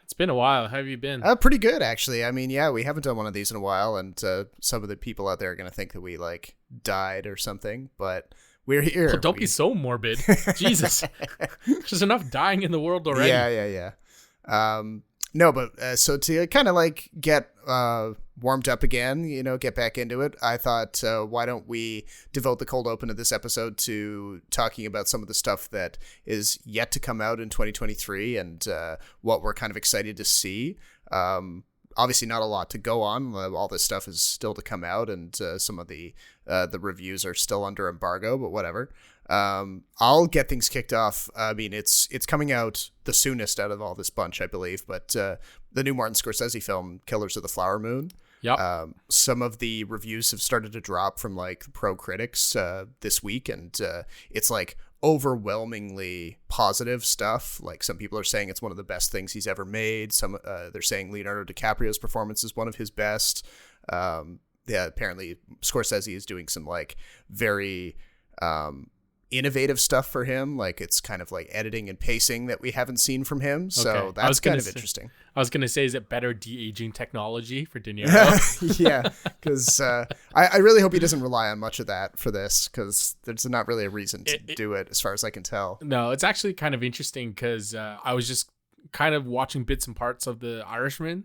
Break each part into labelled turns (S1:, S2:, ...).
S1: It's been a while. How have you been?
S2: Pretty good, actually. I mean, yeah, we haven't done one of these in a while, and some of the people out there are going to think that we, like, died or something, but we're here.
S1: Well, don't be so morbid. Jesus. There's enough dying in the world already.
S2: Yeah. No, but so to kind of, like, get warmed up again, you know, get back into it, I thought, why don't we devote the cold open of this episode to talking about some of the stuff that is yet to come out in 2023 and what we're kind of excited to see. Obviously not a lot to go on. All this stuff is still to come out, and some of the reviews are still under embargo, but whatever. I'll get things kicked off. I mean, it's coming out the soonest out of all this bunch, I believe, but the new Martin Scorsese film, Killers of the Flower Moon.
S1: Yep.
S2: Some of the reviews have started to drop from, like, pro critics this week, and it's, like, overwhelmingly positive stuff. Like, some people are saying it's one of the best things he's ever made. Some they're saying Leonardo DiCaprio's performance is one of his best. Apparently Scorsese is doing some, like, very innovative stuff for him. Like, it's kind of like editing and pacing that we haven't seen from him. So that's kind of interesting.
S1: I was going to say, is it better de-aging technology for De Niro?
S2: Yeah, because I really hope he doesn't rely on much of that for this, because there's not really a reason to do it as far as I can tell.
S1: No, it's actually kind of interesting because I was just kind of watching bits and parts of The Irishman.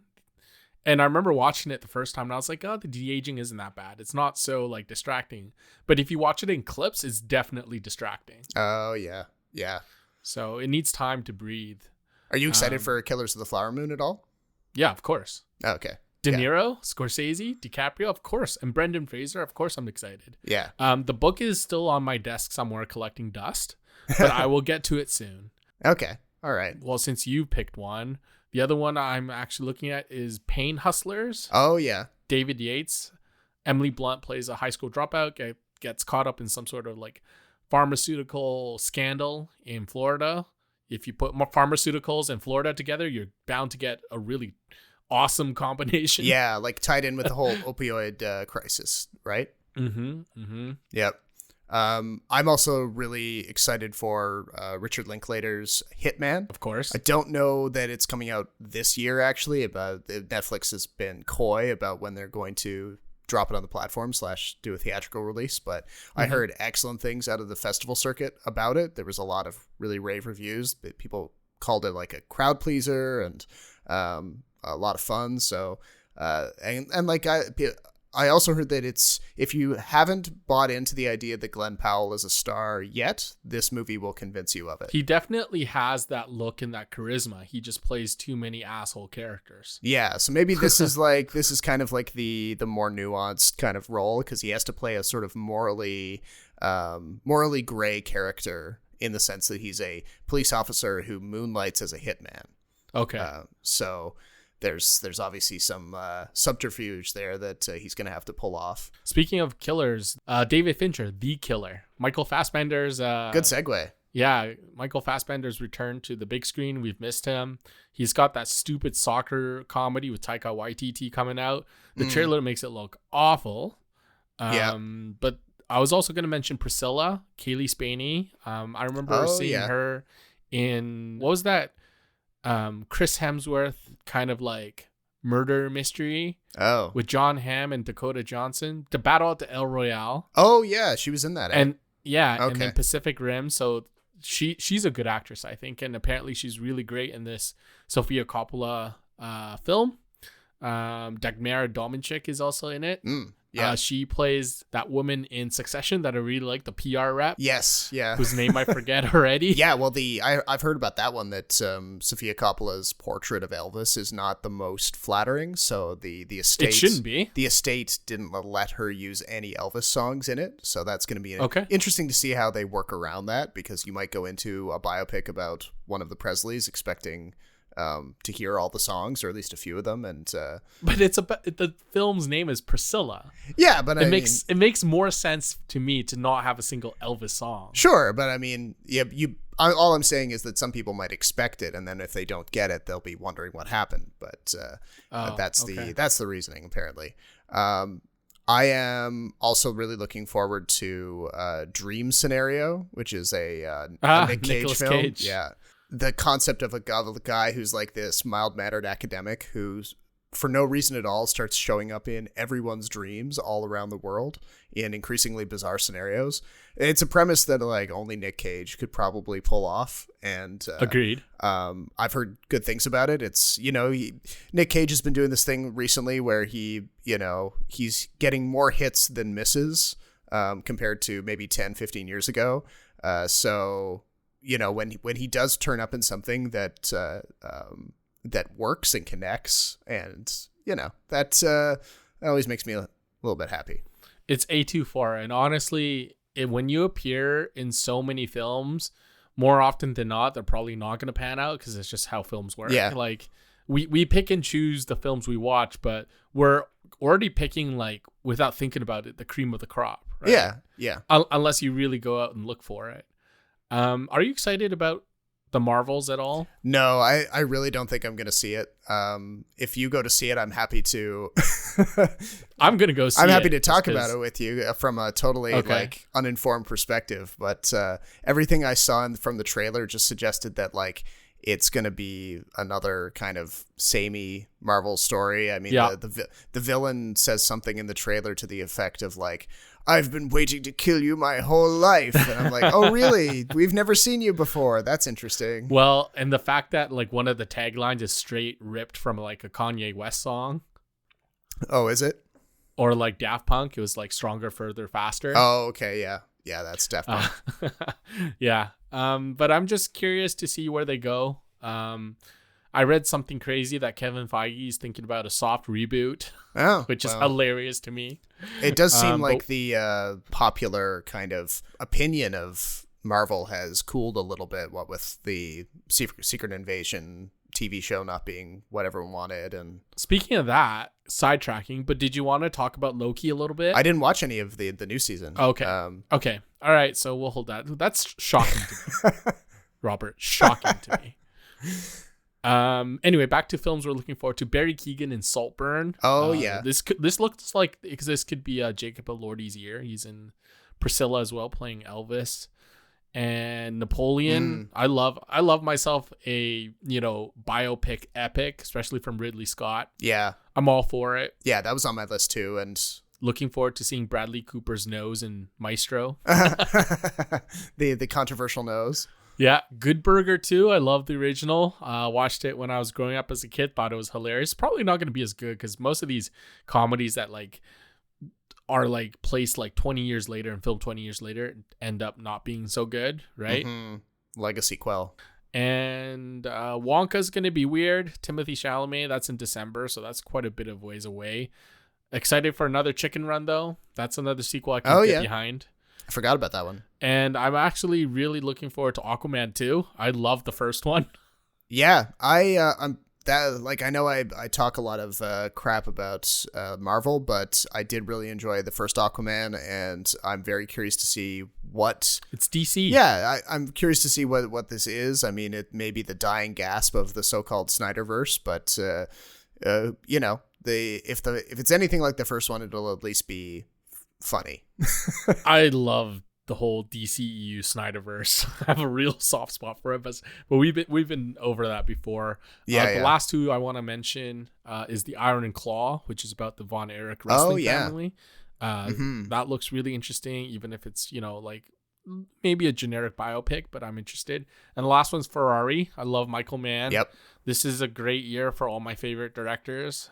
S1: And I remember watching it the first time and I was like, oh, the de-aging isn't that bad. It's not so, like, distracting. But if you watch it in clips, it's definitely distracting.
S2: Oh, yeah. Yeah.
S1: So it needs time to breathe.
S2: Are you excited for Killers of the Flower Moon at all?
S1: Yeah, of course.
S2: Okay.
S1: De Niro, Scorsese, DiCaprio, of course. And Brendan Fraser, of course I'm excited.
S2: Yeah.
S1: The book is still on my desk somewhere collecting dust, but I will get to it soon.
S2: Okay. All right.
S1: Well, since you picked one, the other one I'm actually looking at is Pain Hustlers.
S2: Oh, yeah.
S1: David Yates. Emily Blunt plays a high school dropout, gets caught up in some sort of, like, pharmaceutical scandal in Florida. If you put more pharmaceuticals and Florida together, you're bound to get a really awesome combination.
S2: Yeah, like tied in with the whole opioid crisis, right? Yep. I'm also really excited for Richard Linklater's Hitman.
S1: Of course.
S2: I don't know that it's coming out this year, actually. Netflix has been coy about when they're going to drop it on the platform / do a theatrical release, but I heard excellent things out of the festival circuit about it. There was a lot of really rave reviews. People called it, like, a crowd pleaser and a lot of fun. So I also heard that if you haven't bought into the idea that Glenn Powell is a star yet, this movie will convince you of it.
S1: He definitely has that look and that charisma. He just plays too many asshole characters.
S2: Yeah, so maybe this is kind of like the more nuanced kind of role, because he has to play a sort of morally gray character, in the sense that he's a police officer who moonlights as a hitman.
S1: Okay.
S2: So there's obviously some subterfuge there that he's going to have to pull off.
S1: Speaking of killers, David Fincher, The Killer. Michael Fassbender's...
S2: Good segue.
S1: Yeah, Michael Fassbender's return to the big screen. We've missed him. He's got that stupid soccer comedy with Taika Waititi coming out. The trailer makes it look awful. But I was also going to mention Priscilla, Kaylee Spaney. I remember seeing her in... What was that? Chris Hemsworth kind of, like, murder mystery with John Hamm and Dakota Johnson, The Battle at the El Royale.
S2: Oh yeah, she was in that.
S1: And and then Pacific Rim. So she's a good actress, I think, and apparently she's really great in this Sofia Coppola film. Dagmara Dominchik is also in it.
S2: Yeah,
S1: she plays that woman in Succession that I really like, the PR rep.
S2: Yes, yeah.
S1: Whose name I forget already.
S2: Yeah, well, I've heard about that one, that Sofia Coppola's portrait of Elvis is not the most flattering. So the estate,
S1: it shouldn't be.
S2: The estate didn't let her use any Elvis songs in it. So that's going to be interesting to see how they work around that, because you might go into a biopic about one of the Presleys expecting to hear all the songs, or at least a few of them, and
S1: but the film's name is Priscilla.
S2: Yeah, but
S1: it makes more sense to me to not have a single Elvis song.
S2: Sure, but I mean, all I'm saying is that some people might expect it, and then if they don't get it, they'll be wondering what happened. But that's the reasoning, apparently. I am also really looking forward to Dream Scenario, which is a Nick Cage film.
S1: Cage.
S2: Yeah. the concept of a guy who's like this mild-mannered academic who's for no reason at all starts showing up in everyone's dreams all around the world in increasingly bizarre scenarios. It's a premise that like only Nick Cage could probably pull off. And
S1: agreed.
S2: I've heard good things about it. It's, Nick Cage has been doing this thing recently where he's getting more hits than misses compared to maybe 10, 15 years ago. So, when he does turn up in something that works and connects, and that always makes me a little bit happy.
S1: It's A24, and honestly, when you appear in so many films, more often than not, they're probably not going to pan out because it's just how films work.
S2: Yeah.
S1: Like we pick and choose the films we watch, but we're already picking, like, without thinking about it, the cream of the crop. Right?
S2: Yeah.
S1: Unless you really go out and look for it. Are you excited about the Marvels at all?
S2: No, I really don't think I'm going to see it. If you go to see it, I'm happy to.
S1: I'm going to go see it.
S2: I'm happy to talk about it with you from a totally like uninformed perspective. But everything I saw from the trailer just suggested that like it's going to be another kind of samey Marvel story. I mean, the villain says something in the trailer to the effect of like, I've been waiting to kill you my whole life. And I'm like, oh, really? We've never seen you before. That's interesting.
S1: Well, and the fact that like one of the taglines is straight ripped from like a Kanye West song.
S2: Oh, is it?
S1: Or like Daft Punk. It was like Stronger, Further, Faster.
S2: Oh, okay. Yeah. Yeah, that's Daft Punk.
S1: Yeah. But I'm just curious to see where they go. I read something crazy that Kevin Feige is thinking about a soft reboot, which is hilarious to me.
S2: It does seem like the popular kind of opinion of Marvel has cooled a little bit, what with the Secret Invasion TV show not being what everyone wanted. And
S1: speaking of that, sidetracking, but did you want to talk about Loki a little bit?
S2: I didn't watch any of the new season.
S1: Okay. Okay. All right. So we'll hold that. That's shocking to me, Robert. Shocking to me. Anyway, back to films we're looking forward to. Barry Keoghan in Saltburn.
S2: Yeah.
S1: This looks like, because this could be Jacob Elordi's year. He's in Priscilla as well, playing Elvis. And Napoleon. I love myself a biopic epic, especially from Ridley Scott.
S2: Yeah,
S1: I'm all for it.
S2: Yeah, that was on my list too, and
S1: looking forward to seeing Bradley Cooper's nose in Maestro.
S2: the controversial nose.
S1: Yeah, Good Burger too. I love the original. Watched it when I was growing up as a kid. Thought it was hilarious. Probably not going to be as good because most of these comedies that like are like placed like 20 years later and filmed 20 years later end up not being so good, right?
S2: Legacy quell.
S1: And Wonka's going to be weird. Timothy Chalamet, that's in December, so that's quite a bit of ways away. Excited for another Chicken Run though. That's another sequel I can get behind.
S2: I forgot about that one.
S1: And I'm actually really looking forward to Aquaman 2. I love the first one.
S2: Yeah, I'm that like I know I talk a lot of crap about Marvel, but I did really enjoy the first Aquaman, and I'm very curious to see what
S1: it's DC.
S2: Yeah, I'm curious to see what this is. I mean, it may be the dying gasp of the so-called Snyderverse, but if it's anything like the first one, it'll at least be funny.
S1: I love the whole DCEU Snyderverse. I have a real soft spot for it, but we've been over that before. The last two I want to mention is the Iron and Claw, which is about the Von Erich wrestling family. That looks really interesting, even if it's like maybe a generic biopic, but I'm interested. And the last one's Ferrari. I love Michael Mann.
S2: Yep.
S1: This is a great year for all my favorite directors.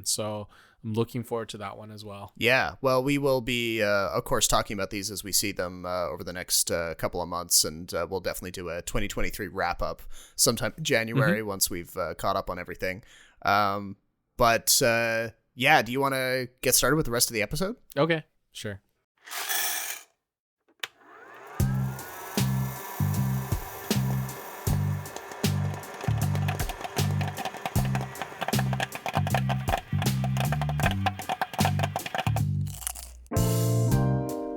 S1: So I'm looking forward to that one as well.
S2: Yeah. Well, we will be, of course, talking about these as we see them over the next couple of months. And we'll definitely do a 2023 wrap up sometime in January once we've caught up on everything. Do you want to get started with the rest of the episode?
S1: Okay, sure.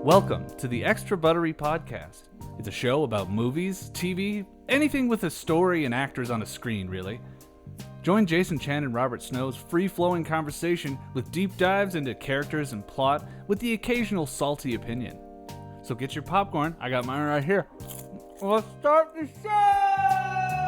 S3: Welcome to the Extra Buttery Podcast. It's a show about movies, TV, anything with a story and actors on a screen, really. Join Jason Chan and Robert Snow's free-flowing conversation with deep dives into characters and plot with the occasional salty opinion. So get your popcorn. I got mine right here. Let's start the show!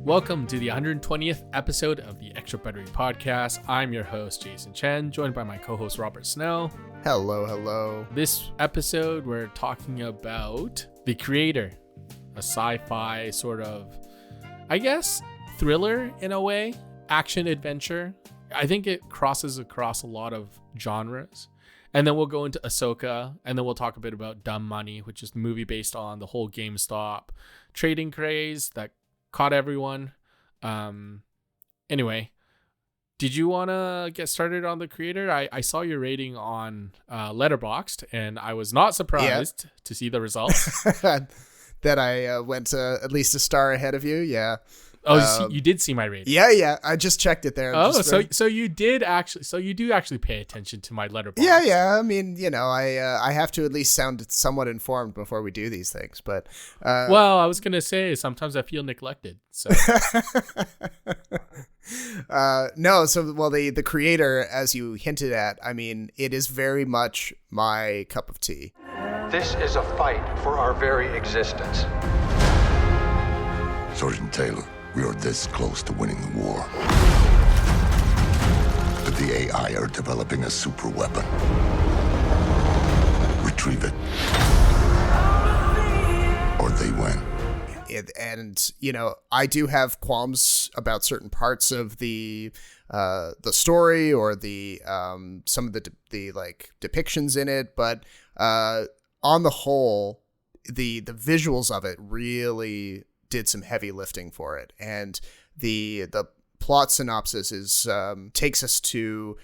S1: Welcome to the 120th episode of the Extra Buttery Podcast. I'm your host, Jason Chen, joined by my co-host, Robert Snow.
S2: Hello, hello.
S1: This episode, we're talking about The Creator, a sci-fi sort of, I guess, thriller in a way, action adventure. I think it crosses across a lot of genres. And then we'll go into Ahsoka, and then we'll talk a bit about Dumb Money, which is the movie based on the whole GameStop trading craze that caught everyone. Anyway, did you want to get started on The Creator? I saw your rating on Letterboxd, and I was not surprised to see the results.
S2: That I went at least a star ahead of you, yeah.
S1: Oh, you did see my rating.
S2: Yeah. I just checked it there.
S1: So you do actually pay attention to my Letterboxd.
S2: Yeah. I mean, I have to at least sound somewhat informed before we do these things. But
S1: well, I was gonna say sometimes I feel neglected. So
S2: no. So the Creator, as you hinted at, I mean, it is very much my cup of tea.
S4: This is a fight for our very existence.
S5: Sergeant Taylor, we are this close to winning the war. But the AI are developing a super weapon. Retrieve it. Or they win.
S2: And I do have qualms about certain parts of the story or the some of the like depictions in it, but on the whole, the visuals of it really did some heavy lifting for it. And the plot synopsis is takes us to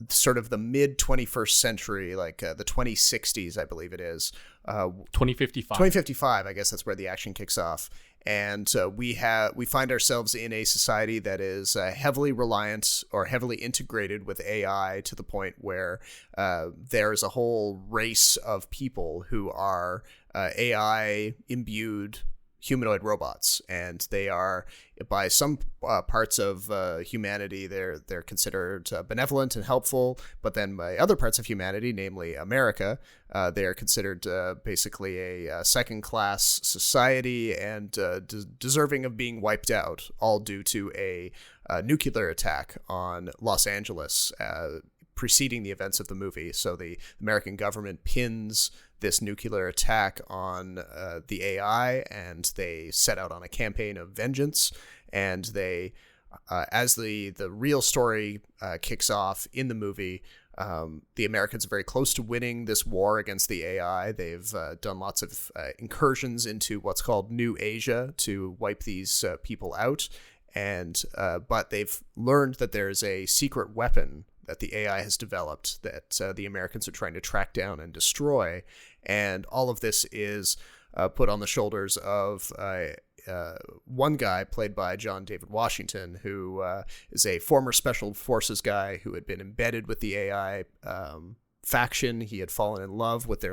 S2: sort of the mid 21st century, like the 2060s, I believe it is.
S1: 2055.
S2: 2055, I guess that's where the action kicks off. And we find ourselves in a society that is heavily reliant or heavily integrated with AI to the point where there's a whole race of people who are AI imbued humanoid robots, and they are, by some parts of humanity, they're considered benevolent and helpful, but then by other parts of humanity, namely America, they are considered basically a second-class society and deserving of being wiped out, all due to a nuclear attack on Los Angeles preceding the events of the movie. So the American government pins this nuclear attack on the AI, and they set out on a campaign of vengeance. And they, as the real story kicks off in the movie, the Americans are very close to winning this war against the AI. They've done lots of incursions into what's called New Asia to wipe these people out. And but they've learned that there's a secret weapon that the AI has developed that the Americans are trying to track down and destroy. And all of this is put on the shoulders of one guy played by John David Washington, who is a former special forces guy who had been embedded with the AI faction. He had fallen in love with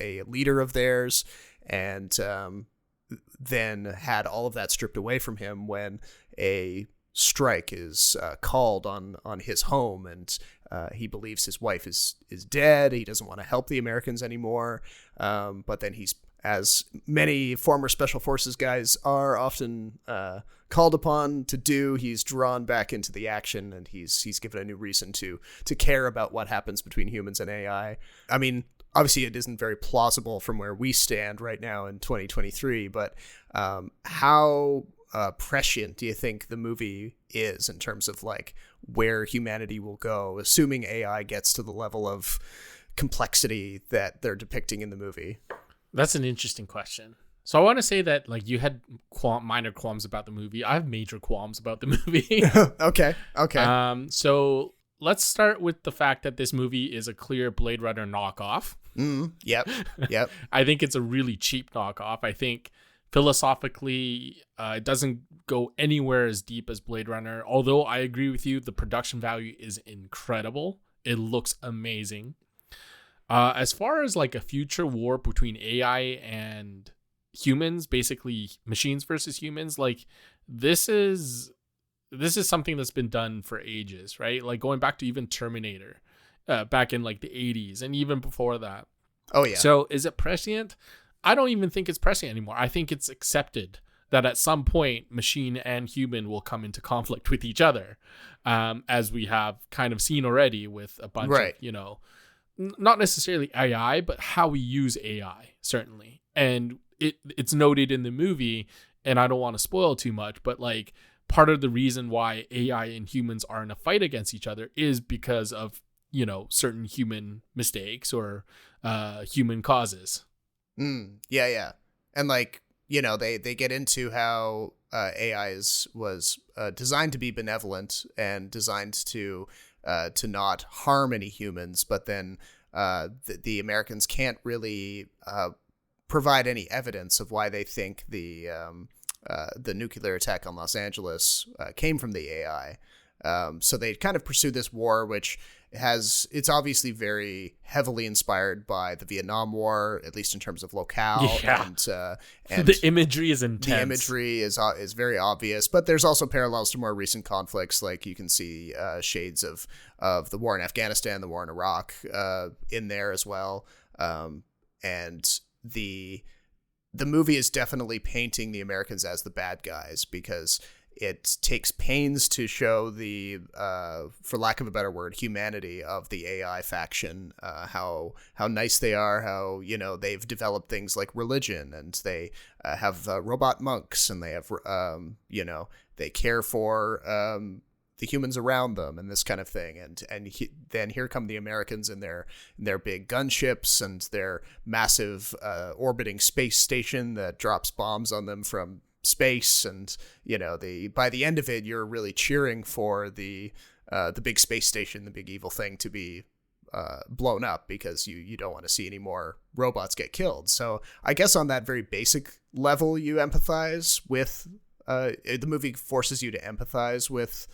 S2: a leader of theirs, and then had all of that stripped away from him when a strike is called on his home, and he believes his wife is dead. He doesn't want to help the Americans anymore, but then he's, as many former special forces guys are often called upon to do, he's drawn back into the action, and he's given a new reason to care about what happens between humans and AI. I mean, obviously it isn't very plausible from where we stand right now in 2023, but how prescient do you think the movie is in terms of like where humanity will go, assuming AI gets to the level of complexity that they're depicting in the movie?
S1: That's an interesting question. So I want to say that like you had minor qualms about the movie. I have major qualms about the movie.
S2: Okay.
S1: So let's start with the fact that this movie is a clear Blade Runner knockoff.
S2: Yep.
S1: I think it's a really cheap knockoff. I think philosophically, it doesn't go anywhere as deep as Blade Runner. Although I agree with you, the production value is incredible. It looks amazing. As far as like a future war between AI and humans, basically machines versus humans, like this is something that's been done for ages, right? Like going back to even Terminator, back in like the 80s and even before that.
S2: Oh yeah.
S1: So is it prescient? I don't even think it's prescient anymore. I think it's accepted. that at some point machine and human will come into conflict with each other, as we have kind of seen already with a bunch of, you know, not necessarily AI, but how we use AI, certainly. And it's noted in the movie, and I don't want to spoil too much, but like part of the reason why AI and humans are in a fight against each other is because of, you know, certain human mistakes or human causes.
S2: Yeah. And like, you know, they get into how AI was designed to be benevolent and designed to not harm any humans, but then the Americans can't really provide any evidence of why they think the nuclear attack on Los Angeles came from the AI. So they kind of pursue this war, which it's obviously very heavily inspired by the Vietnam War, at least in terms of locale.
S1: Yeah.
S2: And
S1: the imagery is intense.
S2: The imagery is very obvious, but there's also parallels to more recent conflicts. Like you can see shades of the war in Afghanistan, the war in Iraq in there as well. And the movie is definitely painting the Americans as the bad guys because it takes pains to show the, for lack of a better word, humanity of the AI faction, how nice they are, how, you know, they've developed things like religion, and they have robot monks, and they have, you know, they care for the humans around them and this kind of thing. Then here come the Americans in their big gunships and their massive orbiting space station that drops bombs on them from space, and you know, by the end of it you're really cheering for the big space station, the big evil thing, to be blown up because you don't want to see any more robots get killed. So I guess on that very basic level you empathize with the movie forces you to empathize with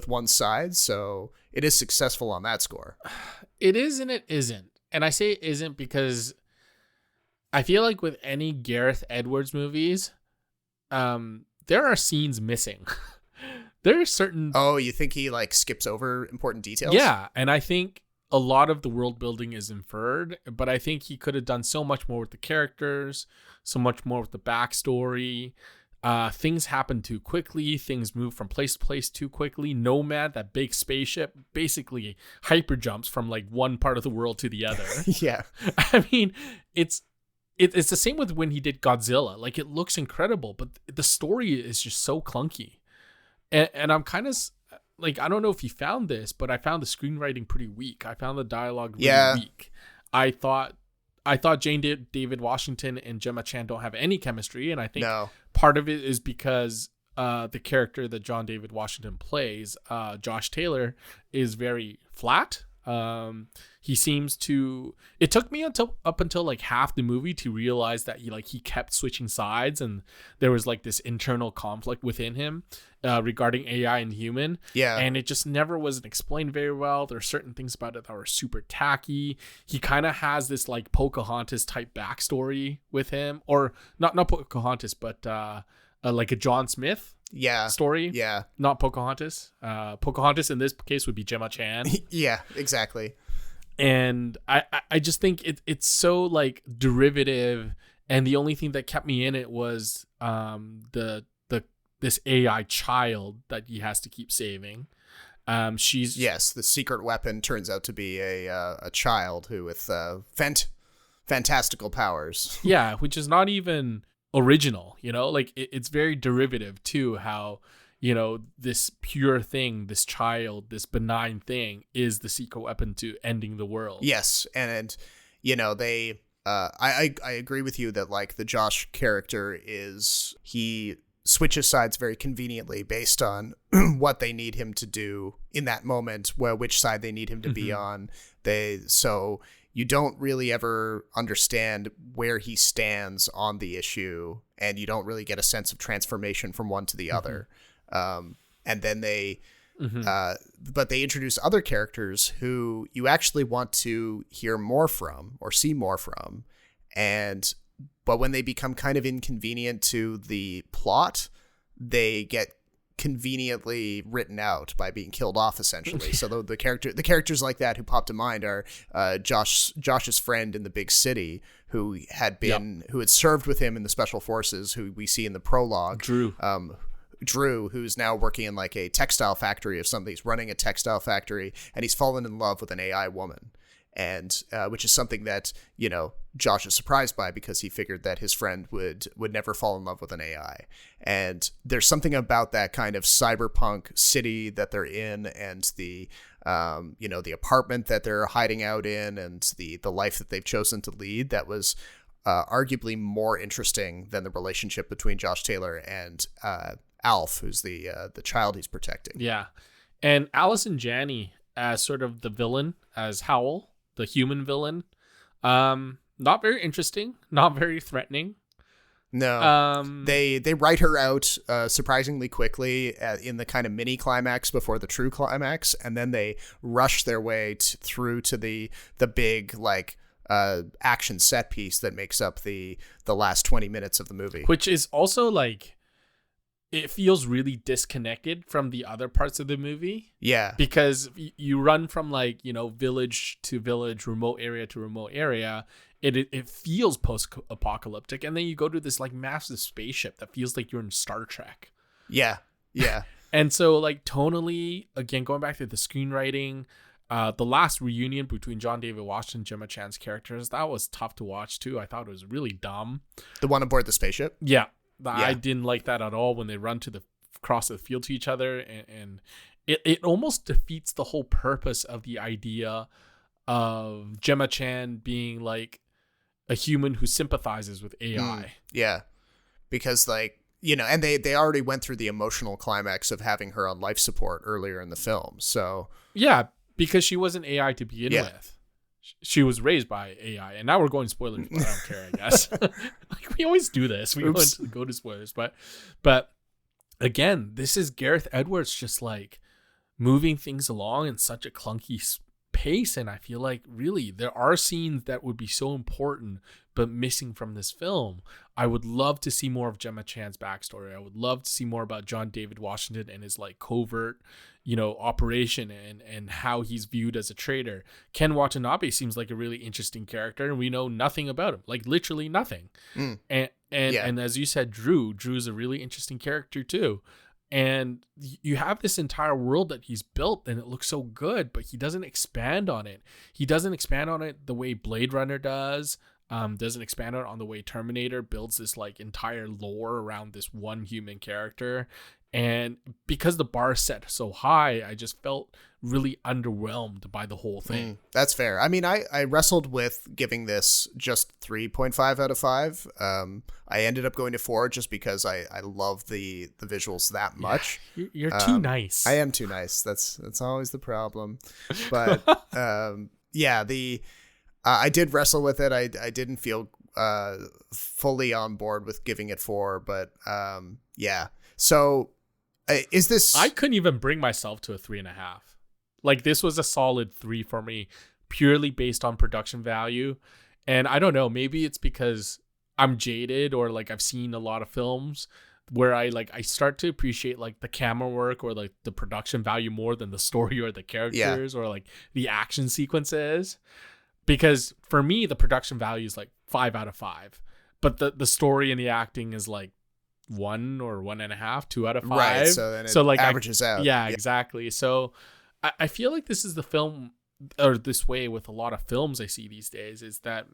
S2: one side, so it is successful on that score.
S1: It is and it isn't. And I say it isn't because I feel like with any Gareth Edwards movies, there are scenes missing. There are certain...
S2: Oh, you think he like skips over important details?
S1: Yeah, and I think a lot of the world building is inferred, but I think he could have done so much more with the characters, so much more with the backstory. Things happen too quickly. Things move from place to place too quickly. Nomad, that big spaceship, basically hyper jumps from like one part of the world to the other.
S2: Yeah.
S1: I mean, it's the same with when he did Godzilla. Like, it looks incredible, but the story is just so clunky. And I'm kind of like, I don't know if you found this, but I found the screenwriting pretty weak. I found the dialogue really weak. I thought David Washington and Gemma Chan don't have any chemistry, and I think part of it is because the character that John David Washington plays, Josh Taylor, is very flat. He seems to... It took me up until like half the movie to realize that he kept switching sides, and there was like this internal conflict within him regarding AI and human. Yeah. And it just never wasn't explained very well. There are certain things about it that were super tacky. He kind of has this like Pocahontas type backstory with him, or not Pocahontas, but like a John Smith story. Yeah. Not Pocahontas. Pocahontas in this case would be Gemma Chan.
S2: Yeah, exactly.
S1: And I just think it's so like derivative, and the only thing that kept me in it was this AI child that he has to keep saving. The secret weapon turns out to be a child who with fantastical powers. Yeah, which is not even original, like it's very derivative too, how this pure thing, this child, this benign thing is the secret weapon to ending the world.
S2: Yes. And they I agree with you that like the Josh character he switches sides very conveniently based on what they need him to do in that moment, which side they need him to be on. So you don't really ever understand where he stands on the issue, and you don't really get a sense of transformation from one to the other. And then but they introduce other characters who you actually want to hear more from or see more from. But when they become kind of inconvenient to the plot, they get conveniently written out by being killed off, essentially. So the characters like that who pop to mind are Josh's friend in the big city who had served with him in the special forces, who we see in the prologue. Drew, who's now working in like a textile factory of something. He's running a textile factory, and he's fallen in love with an AI woman. And which is something that, you know, Josh is surprised by, because he figured that his friend would never fall in love with an AI. And there's something about that kind of cyberpunk city that they're in, and the the apartment that they're hiding out in, and the life that they've chosen to lead, that was arguably more interesting than the relationship between Josh Taylor and Alf, who's the child he's protecting.
S1: Yeah, and Allison Janney as sort of the villain, as Howl, the human villain. Not very interesting, not very threatening.
S2: No, they write her out surprisingly quickly in the kind of mini climax before the true climax, and then they rush their way through to the big like action set piece that makes up the last 20 minutes of the movie,
S1: which is also like, it feels really disconnected from the other parts of the movie.
S2: Yeah.
S1: Because you run from like, you know, village to village, remote area to remote area. It feels post-apocalyptic. And then you go to this like massive spaceship that feels like you're in Star Trek.
S2: Yeah. Yeah.
S1: And so like tonally, again, going back to the screenwriting, the last reunion between John David Washington and Gemma Chan's characters, that was tough to watch too. I thought it was really dumb.
S2: The one aboard the spaceship?
S1: Yeah. I didn't like that at all when they run across the field to each other, and it almost defeats the whole purpose of the idea of Gemma Chan being like a human who sympathizes with AI.
S2: Yeah, because like, you know, and they already went through the emotional climax of having her on life support earlier in the film. So
S1: yeah, because she wasn't AI to begin with. She was raised by AI, and now we're going spoilers, but I don't care, I guess. Like, we always do this. We always go to spoilers, but again, this is Gareth Edwards just like moving things along in such a clunky pace, and I feel like really there are scenes that would be so important but missing from this film. I would love to see more of Gemma Chan's backstory. I would love to see more about John David Washington and his like covert, you know, operation and how he's viewed as a traitor. Ken Watanabe seems like a really interesting character, and we know nothing about him, like literally nothing. And as you said, Drew's a really interesting character too. And you have this entire world that he's built, and it looks so good, but he doesn't expand on it. He doesn't expand on it the way Blade Runner does. Doesn't expand on the way Terminator builds this like entire lore around this one human character. And because the bar is set so high, I just felt really underwhelmed by the whole thing.
S2: That's fair. I mean, I wrestled with giving this just 3.5 out of 5. I ended up going to 4 just because I love the visuals that much.
S1: You're too nice.
S2: I am too nice. That's always the problem. But I did wrestle with it. I didn't feel fully on board with giving it 4, but So is this...
S1: I couldn't even bring myself to a 3.5. Like, this was a solid 3 for me, purely based on production value. And I don't know, maybe it's because I'm jaded, or like I've seen a lot of films where I start to appreciate like the camera work or like the production value more than the story or the characters or like the action sequences. Because for me, the production value is like 5 out of 5, but the story and the acting is like 1 or 1.5, 2 out of 5.
S2: Right. So then it averages out.
S1: Yeah, exactly. So I feel like this is the film, or this way with a lot of films I see these days, is that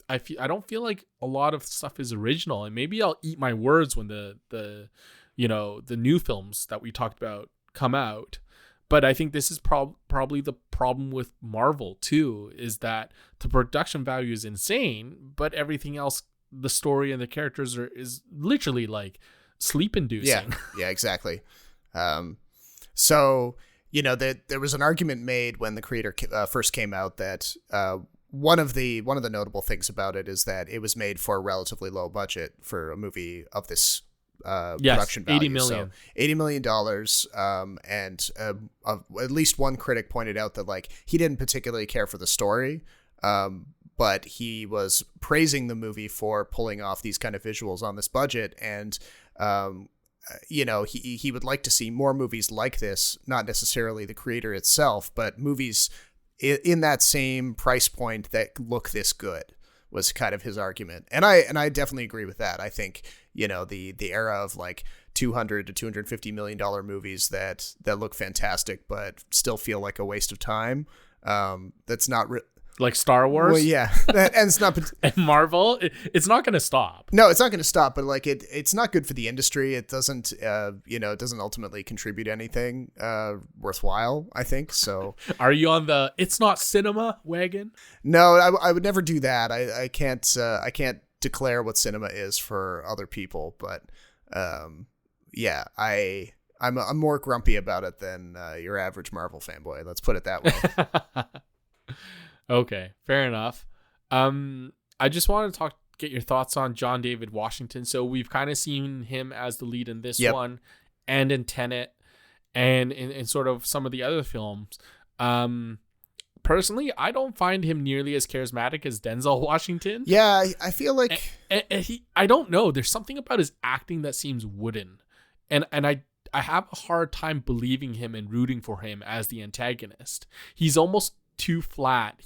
S1: I don't feel like a lot of stuff is original, and maybe I'll eat my words when the new films that we talked about come out. But I think this is probably the problem with Marvel too, is that the production value is insane, but everything else, the story and the characters is literally like sleep inducing.
S2: Yeah, exactly. So, you know, there was an argument made when the creator first came out that one of the notable things about it is that it was made for a relatively low budget for a movie of this production value. $80 million. So $80 million. And at least one critic pointed out that like he didn't particularly care for the story, but he was praising the movie for pulling off these kind of visuals on this budget. And he would like to see more movies like this, not necessarily the creator itself, but movies in that same price point that look this good, was kind of his argument. And I definitely agree with that. I think, the era of like $200 to $250 million movies that look fantastic but still feel like a waste of time. That's not
S1: like Star Wars.
S2: Well, yeah, and it's not.
S1: And Marvel, it's not going to stop.
S2: No, it's not going to stop. But like it's not good for the industry. It doesn't, it doesn't ultimately contribute anything worthwhile, I think. So,
S1: are you on the "it's not cinema" wagon?
S2: No, I would never do that. I can't declare what cinema is for other people. But yeah, I'm more grumpy about it than your average Marvel fanboy. Let's put it that way.
S1: Okay, fair enough. I just wanted to get your thoughts on John David Washington. So we've kind of seen him as the lead in this one, and in Tenet, and in sort of some of the other films. Personally, I don't find him nearly as charismatic as Denzel Washington.
S2: Yeah, I feel like
S1: I don't know. There's something about his acting that seems wooden, and I have a hard time believing him and rooting for him as the antagonist. He's almost too flat.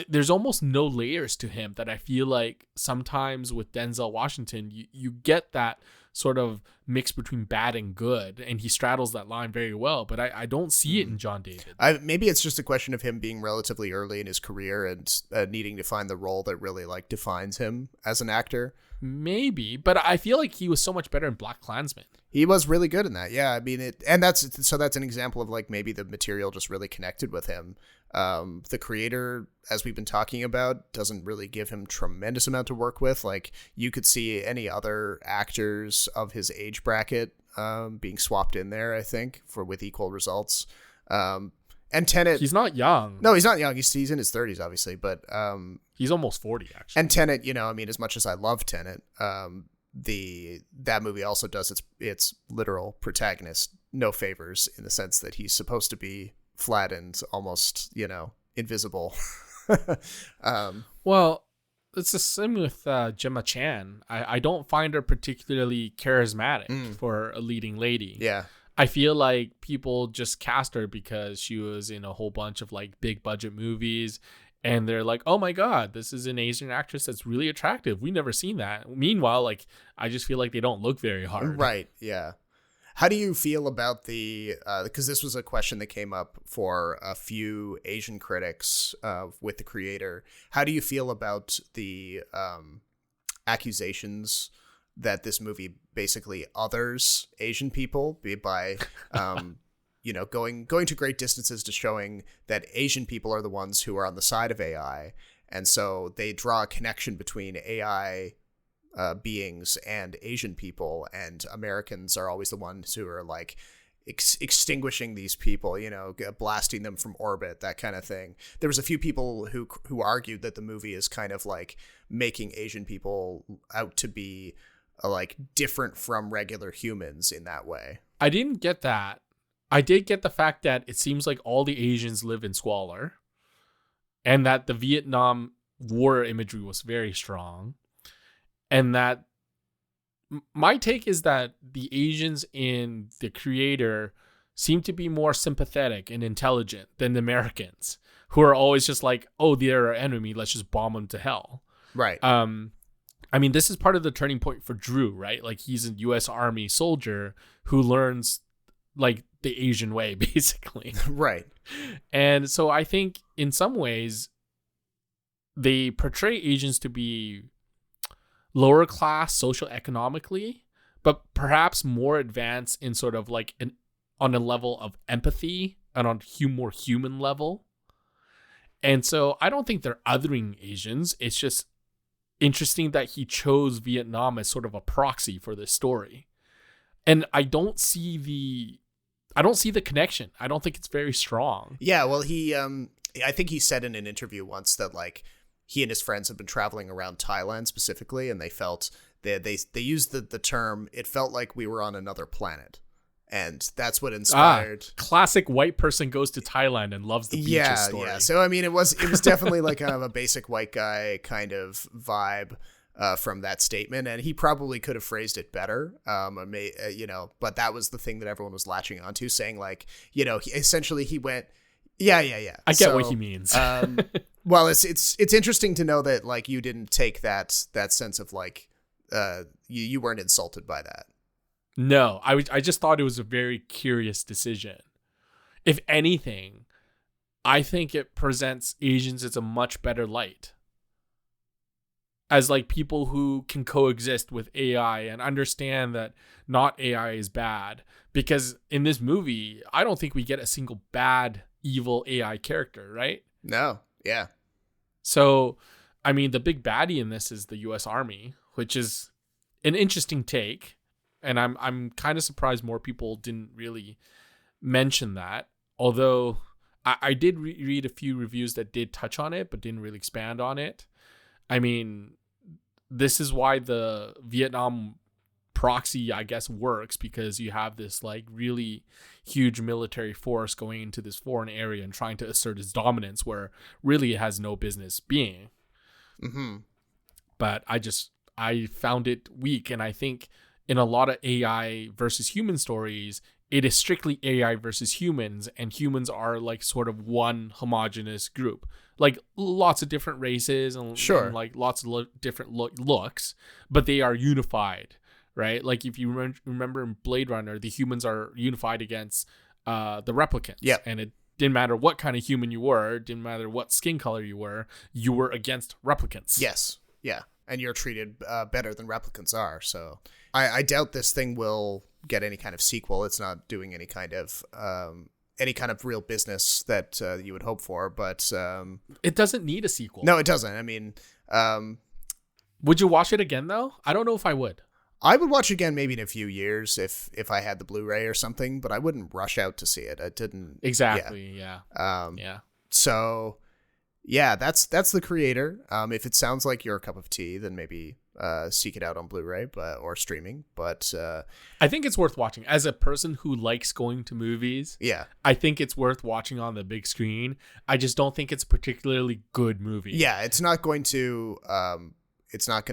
S1: There's almost no layers to him that I feel like sometimes with Denzel Washington, you get that sort of mix between bad and good, and he straddles that line very well, but I don't see it in John David.
S2: Maybe it's just a question of him being relatively early in his career and needing to find the role that really like defines him as an actor.
S1: Maybe, but I feel like he was so much better in BlacKkKlansman.
S2: He was really good in that. Yeah, I mean that's an example of like maybe the material just really connected with him. The creator, as we've been talking about, doesn't really give him tremendous amount to work with. Like you could see any other actors of his age bracket being swapped in there, I think, with equal results. And Tenet,
S1: he's not young.
S2: No, he's not young. He's in his 30s, obviously, but
S1: he's almost 40 actually.
S2: And Tenet, I mean, as much as I love Tenet, that movie also does its literal protagonist no favors, in the sense that he's supposed to be flattened, almost, invisible.
S1: Well, it's the same with Gemma Chan. I don't find her particularly charismatic for a leading lady.
S2: Yeah.
S1: I feel like people just cast her because she was in a whole bunch of like big budget movies, and they're like, oh my God, this is an Asian actress that's really attractive. We've never seen that. Meanwhile, like, I just feel like they don't look very hard.
S2: Right. Yeah. How do you feel about because this was a question that came up for a few Asian critics with the creator. How do you feel about the accusations that this movie basically others Asian people by going to great distances to showing that Asian people are the ones who are on the side of AI, and so they draw a connection between AI beings and Asian people, and Americans are always the ones who are like extinguishing these people, blasting them from orbit, that kind of thing. There was a few people who argued that the movie is kind of like making Asian people out to be like different from regular humans in that way.
S1: I didn't get that. I did get the fact that it seems like all the Asians live in squalor, and that the Vietnam War imagery was very strong, and that my take is that the Asians in the creator seem to be more sympathetic and intelligent than the Americans, who are always just like, oh, they're our enemy, let's just bomb them to hell.
S2: Right.
S1: I mean, this is part of the turning point for Drew, right? Like, he's a U.S. Army soldier who learns like the Asian way, basically.
S2: Right.
S1: And so I think in some ways they portray Asians to be lower class socioeconomically, but perhaps more advanced in sort of like on a level of empathy and on more human level. And so I don't think they're othering Asians. It's just interesting that he chose Vietnam as sort of a proxy for this story. And I don't see the connection. I don't think it's very strong.
S2: Yeah, well, I think he said in an interview once that like he and his friends have been traveling around Thailand specifically, and they felt they used the term, it felt like we were on another planet. And that's what inspired.
S1: Classic white person goes to Thailand and loves the beaches story.
S2: Yeah. So I mean, it was definitely like kind of a basic white guy kind of vibe. from that statement, and he probably could have phrased it better. But that was the thing that everyone was latching onto, saying like, essentially he went, yeah.
S1: I get what he means.
S2: Well, it's interesting to know that like you didn't take that sense of like you weren't insulted by that.
S1: No, I just thought it was a very curious decision. If anything, I think it presents Asians as a much better light, as like people who can coexist with AI and understand that not AI is bad. Because in this movie, I don't think we get a single bad, evil AI character, right?
S2: No. Yeah.
S1: So, I mean, the big baddie in this is the U.S. Army, which is an interesting take. And I'm kind of surprised more people didn't really mention that. Although I did read a few reviews that did touch on it, but didn't really expand on it. I mean, this is why the Vietnam proxy, I guess, works, because you have this like really huge military force going into this foreign area and trying to assert its dominance where really it has no business being.
S2: Mm-hmm.
S1: But I found it weak. And I think in a lot of AI versus human stories, it is strictly AI versus humans, and humans are like sort of one homogenous group, like lots of different races and,
S2: sure,
S1: and like lots of different looks, but they are unified, right? Like if you remember in Blade Runner, the humans are unified against the replicants.
S2: Yeah,
S1: and it didn't matter what kind of human you were, it didn't matter what skin color you were against replicants.
S2: Yes, yeah, and you're treated better than replicants are. So I doubt this thing will get any kind of sequel. It's not doing any kind of real business that you would hope for, but
S1: it doesn't need a sequel.
S2: No, it doesn't. I mean,
S1: would you watch it again though? I don't know if I would.
S2: I would watch again maybe in a few years if I had the Blu-ray or something, but I wouldn't rush out to see it. I didn't
S1: exactly. Yeah.
S2: So yeah, that's the creator. If it sounds like your cup of tea, then maybe seek it out on Blu-ray or streaming. But
S1: I think it's worth watching. As a person who likes going to movies,
S2: yeah,
S1: I think it's worth watching on the big screen. I just don't think it's a particularly good movie.
S2: Yeah, it's not going to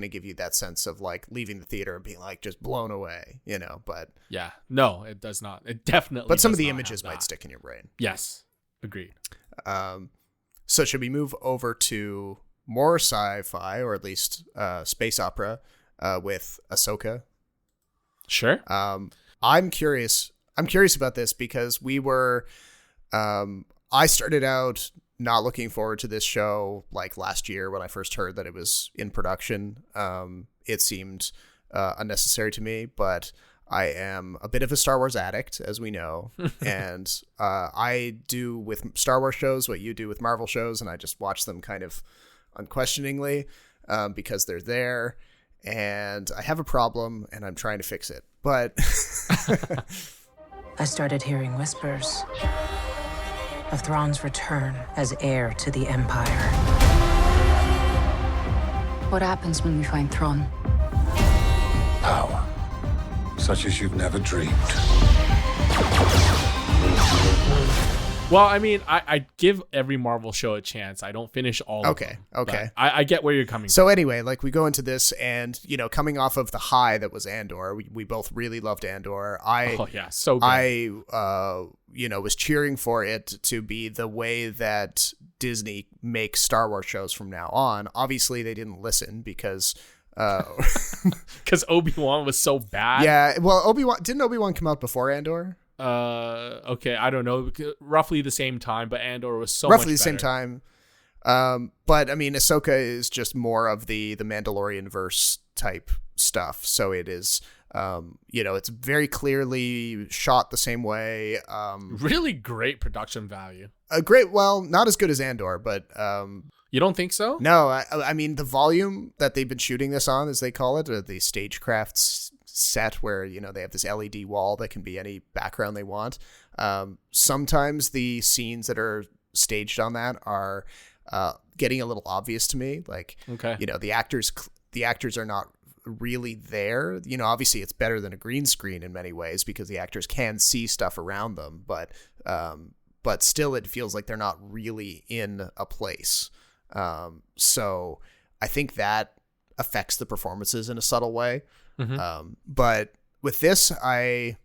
S2: give you that sense of like leaving the theater and being like just blown away, but
S1: yeah, no, it does not. It definitely
S2: but some of the images might stick in your brain.
S1: Yes, agreed.
S2: So should we move over to more sci-fi, or at least space opera, with Ahsoka?
S1: Sure.
S2: I'm curious about this because we were I started out not looking forward to this show like last year when I first heard that it was in production. It seemed unnecessary to me, but I am a bit of a Star Wars addict, as we know, and I do with Star Wars shows what you do with Marvel shows, and I just watch them kind of unquestioningly because they're there, and I have a problem, and I'm trying to fix it. But
S6: I started hearing whispers of Thrawn's return as heir to the Empire.
S7: What happens when we find Thrawn?
S5: Power. Such as you've never dreamed.
S1: Well, I mean, I give every Marvel show a chance. I don't finish all of them.
S2: Okay.
S1: I get where you're coming
S2: So
S1: from.
S2: anyway, like we go into this and, coming off of the high that was Andor, we both really loved Andor.
S1: So good.
S2: I was cheering for it to be the way that Disney makes Star Wars shows from now on. Obviously, they didn't listen because
S1: Obi-Wan was so bad.
S2: Yeah, well, didn't Obi-Wan come out before Andor?
S1: Okay, I don't know, roughly the same time, but Andor was so
S2: roughly
S1: much
S2: the same time. But I mean, Ahsoka is just more of the Mandalorian verse type stuff. So it is, it's very clearly shot the same way.
S1: Really great production value.
S2: Well, not as good as Andor, but
S1: you don't think so?
S2: No, I mean the volume that they've been shooting this on, as they call it, or the stagecraft set where they have this LED wall that can be any background they want. Sometimes the scenes that are staged on that are getting a little obvious to me. Like,
S1: okay,
S2: the actors are not really there. Obviously it's better than a green screen in many ways because the actors can see stuff around them, but still it feels like they're not really in a place. So I think that affects the performances in a subtle way.
S1: Mm-hmm.
S2: But with this, I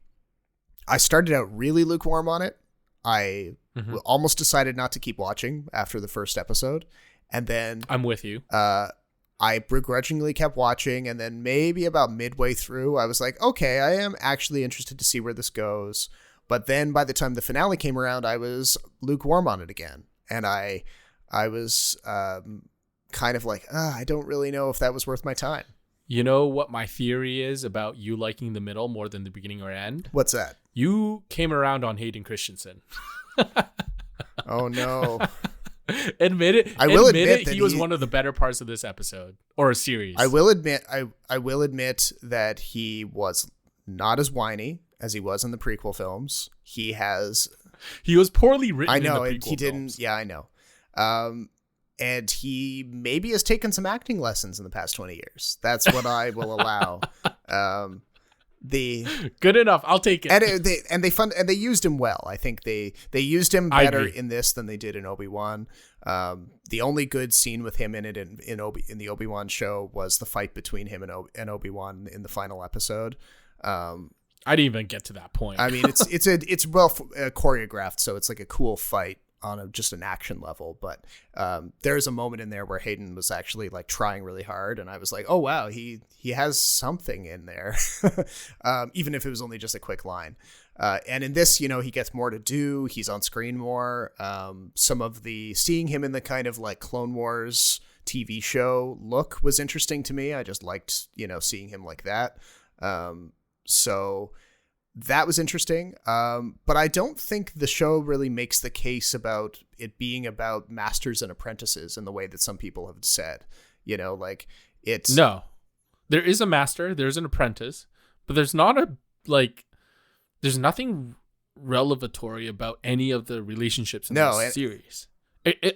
S2: started out really lukewarm on it. I almost decided not to keep watching after the first episode. And then
S1: I'm with you.
S2: I begrudgingly kept watching. And then maybe about midway through, I was like, okay, I am actually interested to see where this goes. But then by the time the finale came around, I was lukewarm on it again. And I was kind of like, I don't really know if that was worth my time.
S1: You know what my theory is about you liking the middle more than the beginning or end?
S2: What's that?
S1: You came around on Hayden Christensen.
S2: Oh, no.
S1: Admit it.
S2: I will
S1: admit
S2: admit
S1: it.
S2: that
S1: He was one of the better parts of this episode or a series.
S2: I will admit that he was not as whiny as he was in the prequel films. He
S1: was poorly written.
S2: I know,
S1: in the
S2: and
S1: prequel
S2: he didn't.
S1: films.
S2: Yeah, I know. And he maybe has taken some acting lessons in the past 20 years. That's what I will allow.
S1: Good enough. I'll take it.
S2: And they used him well. I think they used him better in this than they did in Obi-Wan. The only good scene with him in it in the Obi-Wan show was the fight between him and Obi-Wan in the final episode.
S1: I didn't even get to that point.
S2: I mean, it's well choreographed, so it's like a cool fight on just an action level. But there's a moment in there where Hayden was actually like trying really hard, and I was like, oh wow, he has something in there, even if it was only just a quick line. And in this, he gets more to do. He's on screen more. Some of seeing him in the kind of like Clone Wars TV show look was interesting to me. I just liked, seeing him like that. So that was interesting. But I don't think the show really makes the case about it being about masters and apprentices in the way that some people have said, like it's
S1: no, there is a master, there's an apprentice, but there's nothing revelatory about any of the relationships in this series.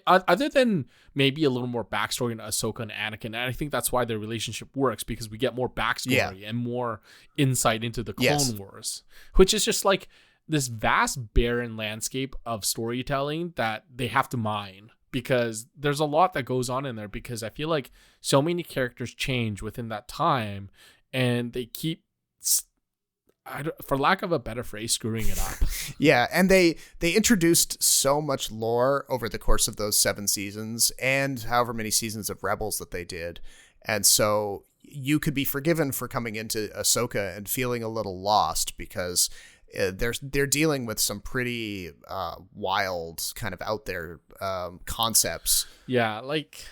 S1: Other than maybe a little more backstory in Ahsoka and Anakin, and I think that's why their relationship works, because we get more backstory and more insight into the Clone Wars, which is just like this vast barren landscape of storytelling that they have to mine, because there's a lot that goes on in there, because I feel like so many characters change within that time, and they keep, for lack of a better phrase, screwing it up.
S2: Yeah, and they introduced so much lore over the course of those 7 seasons and however many seasons of Rebels that they did. And so you could be forgiven for coming into Ahsoka and feeling a little lost, because they're dealing with some pretty wild, kind of out there concepts.
S1: Yeah, like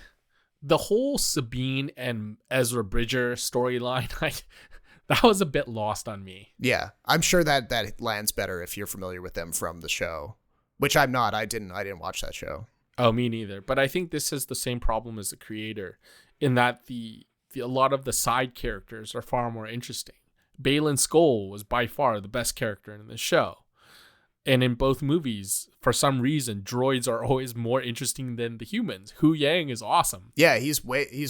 S1: the whole Sabine and Ezra Bridger storyline, that was a bit lost on me.
S2: Yeah, I'm sure that lands better if you're familiar with them from the show, which I'm not. I didn't watch that show.
S1: Oh, me neither. But I think this is the same problem as the creator, in that a lot of the side characters are far more interesting. Baylan Skoll was by far the best character in the show. And in both movies, for some reason, droids are always more interesting than the humans. Hu Yang is awesome.
S2: Yeah, he's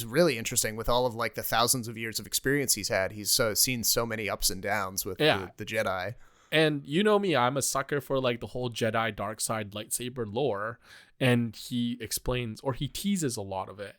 S2: really interesting with all of like the thousands of years of experience he's had. He's seen so many ups and downs with the Jedi.
S1: And you know me, I'm a sucker for like the whole Jedi dark side lightsaber lore. And he explains, or he teases a lot of it.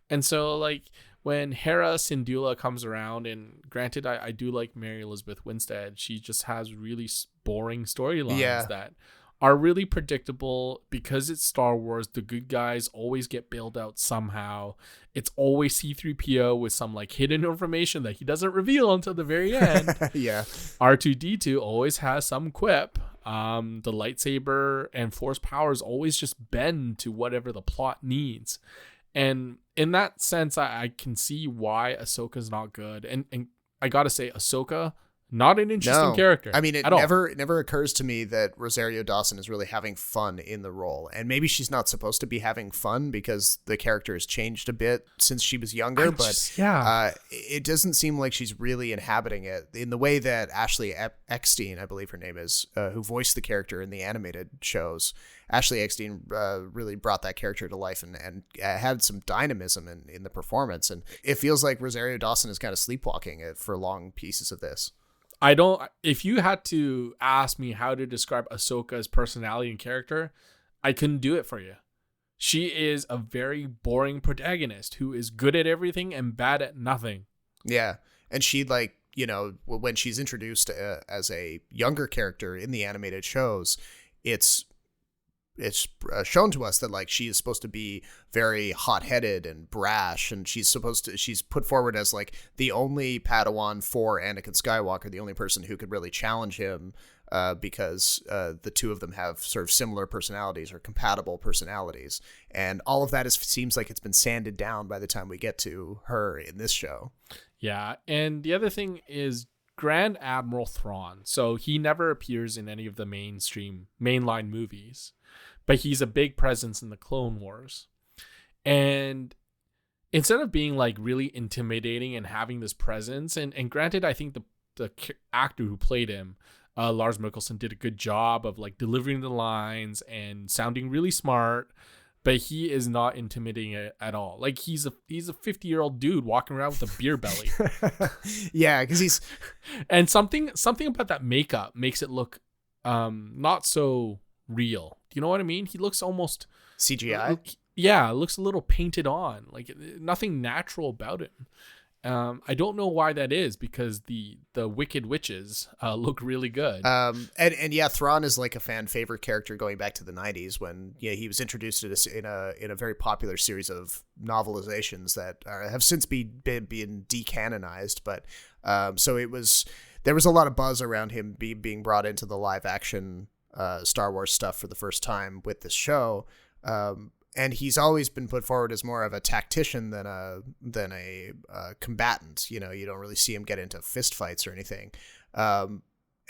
S1: And so like when Hera Syndulla comes around, and granted, I do like Mary Elizabeth Winstead, she just has really boring storylines that are really predictable. Because it's Star Wars, the good guys always get bailed out somehow. It's always C-3PO with some like hidden information that he doesn't reveal until the very end.
S2: Yeah.
S1: R2-D2 always has some quip. The lightsaber and force powers always just bend to whatever the plot needs. And in that sense, I can see why Ahsoka's not good. And I gotta say, Ahsoka, not an interesting character.
S2: I mean, it never occurs to me that Rosario Dawson is really having fun in the role. And maybe she's not supposed to be having fun because the character has changed a bit since she was younger. It doesn't seem like she's really inhabiting it in the way that Ashley Eckstein, I believe her name is, who voiced the character in the animated shows. Ashley Eckstein really brought that character to life and had some dynamism in the performance. And it feels like Rosario Dawson is kind of sleepwalking for long pieces of this.
S1: If you had to ask me how to describe Ahsoka's personality and character, I couldn't do it for you. She is a very boring protagonist who is good at everything and bad at nothing.
S2: Yeah. And she, like, you know, when she's introduced as a younger character in the animated shows, it's shown to us that, like, she is supposed to be very hot-headed and brash, and she's put forward as, like, the only Padawan for Anakin Skywalker, the only person who could really challenge him, because the two of them have sort of similar personalities or compatible personalities. And all of that seems like it's been sanded down by the time we get to her in this show.
S1: Yeah, and the other thing is Grand Admiral Thrawn. So he never appears in any of the mainline movies, but he's a big presence in the Clone Wars. And instead of being like really intimidating and having this presence, and granted, I think the actor who played him, Lars Mikkelsen, did a good job of like delivering the lines and sounding really smart, but he is not intimidating at all. Like he's a 50-year-old dude walking around with a beer belly.
S2: Yeah, because he's
S1: and something about that makeup makes it look not so real. Do you know what I mean? He looks almost
S2: CGI.
S1: Yeah, it looks a little painted on. Like nothing natural about him. I don't know why that is, because the Wicked Witches look really good.
S2: And yeah, Thrawn is like a fan favorite character going back to the 90s when he was introduced to this in a very popular series of novelizations that have since been decanonized. But so there was a lot of buzz around him being brought into the live action Star Wars stuff for the first time with this show. And he's always been put forward as more of a tactician than a combatant. You know, you don't really see him get into fist fights or anything. And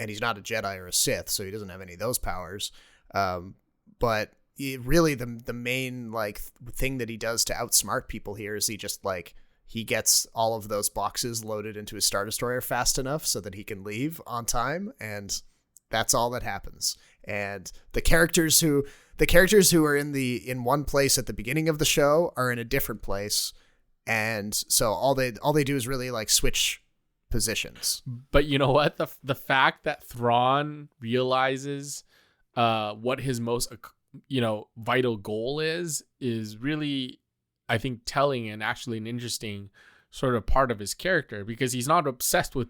S2: he's not a Jedi or a Sith, so he doesn't have any of those powers. But really, the main like thing that he does to outsmart people here is he gets all of those boxes loaded into his Star Destroyer fast enough so that he can leave on time, and that's all that happens. And the characters who are in one place at the beginning of the show are in a different place, and so all they do is really like switch positions.
S1: But you know what? The fact that Thrawn realizes what his most vital goal is really, I think, telling and actually an interesting sort of part of his character, because he's not obsessed with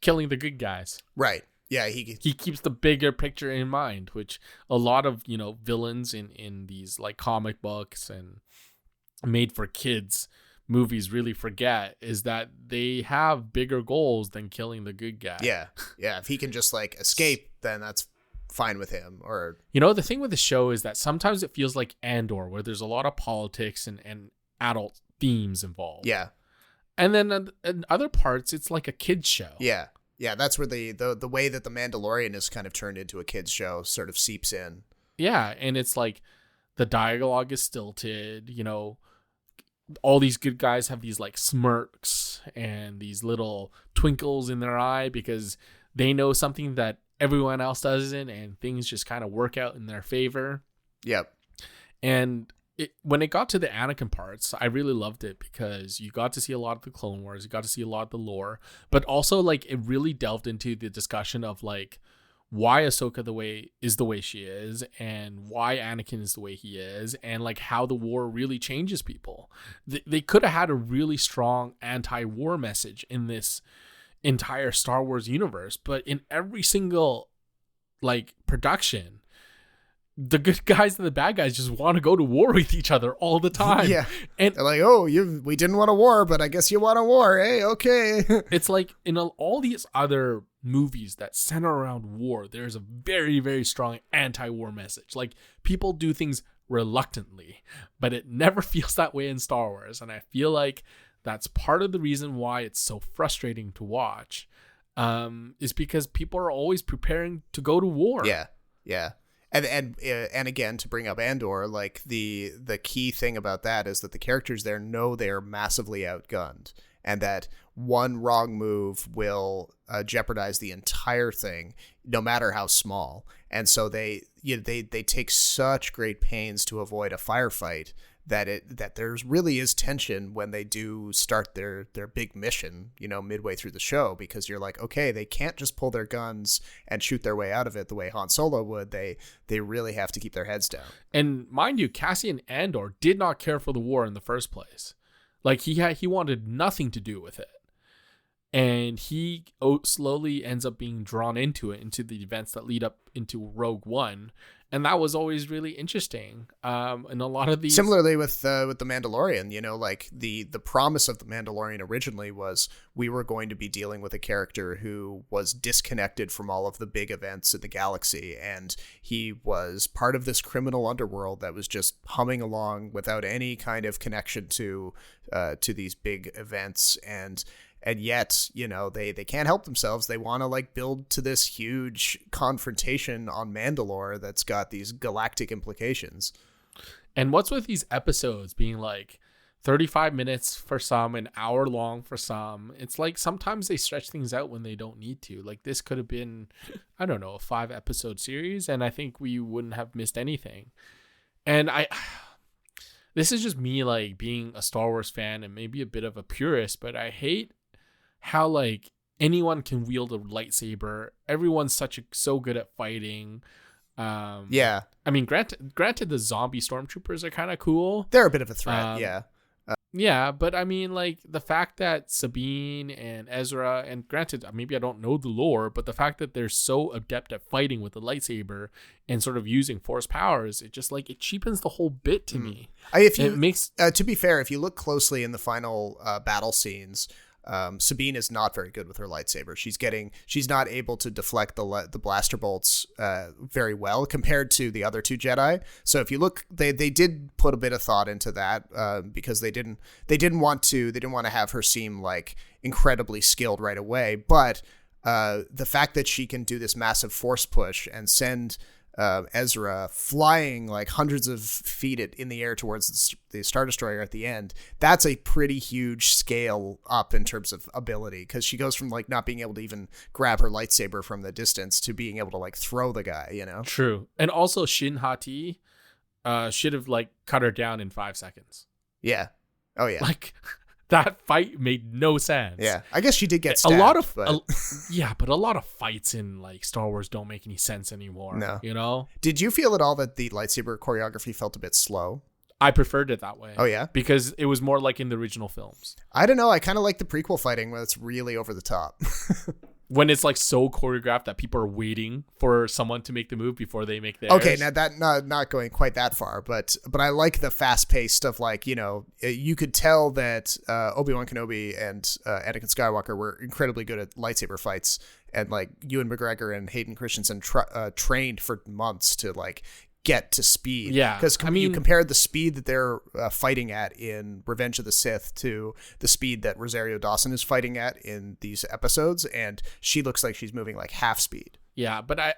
S1: killing the good guys.
S2: Right. Yeah, he
S1: keeps the bigger picture in mind, which a lot of, villains in these like comic books and made for kids movies really forget, is that they have bigger goals than killing the good guy.
S2: Yeah. Yeah. If he can just like escape, then that's fine with him. Or,
S1: the thing with the show is that sometimes it feels like Andor, where there's a lot of politics and adult themes involved.
S2: Yeah.
S1: And then in other parts, it's like a kid's show.
S2: Yeah. Yeah, that's where the way that The Mandalorian is kind of turned into a kid's show sort of seeps in.
S1: Yeah, and it's like the dialogue is stilted, all these good guys have these like smirks and these little twinkles in their eye because they know something that everyone else doesn't, and things just kind of work out in their favor.
S2: Yep.
S1: And when it got to the Anakin parts, I really loved it because you got to see a lot of the Clone Wars, you got to see a lot of the lore, but also like it really delved into the discussion of like why Ahsoka the way she is, and why Anakin is the way he is, and like how the war really changes people. They could have had a really strong anti-war message in this entire Star Wars universe, but in every single like production, the good guys and the bad guys just want to go to war with each other all the time.
S2: Yeah.
S1: And
S2: they're like, we didn't want a war, but I guess you want a war. Hey, okay.
S1: It's like in all these other movies that center around war, there's a very, very strong anti-war message. Like people do things reluctantly, but it never feels that way in Star Wars. And I feel like that's part of the reason why it's so frustrating to watch, is because people are always preparing to go to war.
S2: Yeah. Yeah. And again, to bring up Andor, like the key thing about that is that the characters there know they're massively outgunned, and that one wrong move will jeopardize the entire thing, no matter how small. And so they take such great pains to avoid a firefight that there's really is tension when they do start their big mission, midway through the show, because you're like, okay, they can't just pull their guns and shoot their way out of it the way Han Solo would. They really have to keep their heads down. And
S1: mind you, Cassian Andor did not care for the war in the first place. Like he wanted nothing to do with it. And he slowly ends up being drawn into the events that lead up into Rogue One. And that was always really interesting. And a lot of these...
S2: Similarly with The Mandalorian, like the promise of The Mandalorian originally was we were going to be dealing with a character who was disconnected from all of the big events in the galaxy. And he was part of this criminal underworld that was just humming along without any kind of connection to these big events. And yet, they can't help themselves. They want to like build to this huge confrontation on Mandalore that's got these galactic implications.
S1: And what's with these episodes being like 35 minutes for some, an hour long for some? It's like sometimes they stretch things out when they don't need to. Like this could have been, I don't know, a 5-episode series, and I think we wouldn't have missed anything. And this is just me like being a Star Wars fan and maybe a bit of a purist, but I hate how like anyone can wield a lightsaber. Everyone's so good at fighting.
S2: Yeah.
S1: I mean, granted the zombie stormtroopers are kind of cool.
S2: They're a bit of a threat. Yeah.
S1: Yeah, but I mean, like the fact that Sabine and Ezra, and granted, maybe I don't know the lore, but the fact that they're so adept at fighting with the lightsaber and sort of using force powers, it just like it cheapens the whole bit to me.
S2: It makes to be fair, if you look closely in the final battle scenes, Sabine is not very good with her lightsaber. She's not able to deflect the blaster bolts very well compared to the other two Jedi. So if you look, they did put a bit of thought into that because they didn't want to have her seem like incredibly skilled right away. But the fact that she can do this massive force push and send Ezra flying like hundreds of feet in the air towards the Star Destroyer at the end, that's a pretty huge scale up in terms of ability, because she goes from like not being able to even grab her lightsaber from the distance to being able to like throw the guy,
S1: True. And also Shin Hati should have like cut her down in 5 seconds.
S2: Yeah. Oh yeah.
S1: Like that fight made no sense.
S2: Yeah, I guess she did get stabbed.
S1: But a lot of fights in like Star Wars don't make any sense anymore.
S2: No. Did you feel at all that the lightsaber choreography felt a bit slow?
S1: I preferred it that way.
S2: Oh yeah,
S1: because it was more like in the original films.
S2: I don't know. I kind of like the prequel fighting when it's really over the top.
S1: When it's like so choreographed that people are waiting for someone to make the move before they make theirs.
S2: Okay, now that not going quite that far, but I like the fast paced stuff. Like, you could tell that Obi-Wan Kenobi and Anakin Skywalker were incredibly good at lightsaber fights, and like Ewan McGregor and Hayden Christensen trained for months to like get to speed.
S1: Yeah,
S2: because you compared the speed that they're fighting at in Revenge of the Sith to the speed that Rosario Dawson is fighting at in these episodes, and she looks like she's moving like half speed.
S1: Yeah, but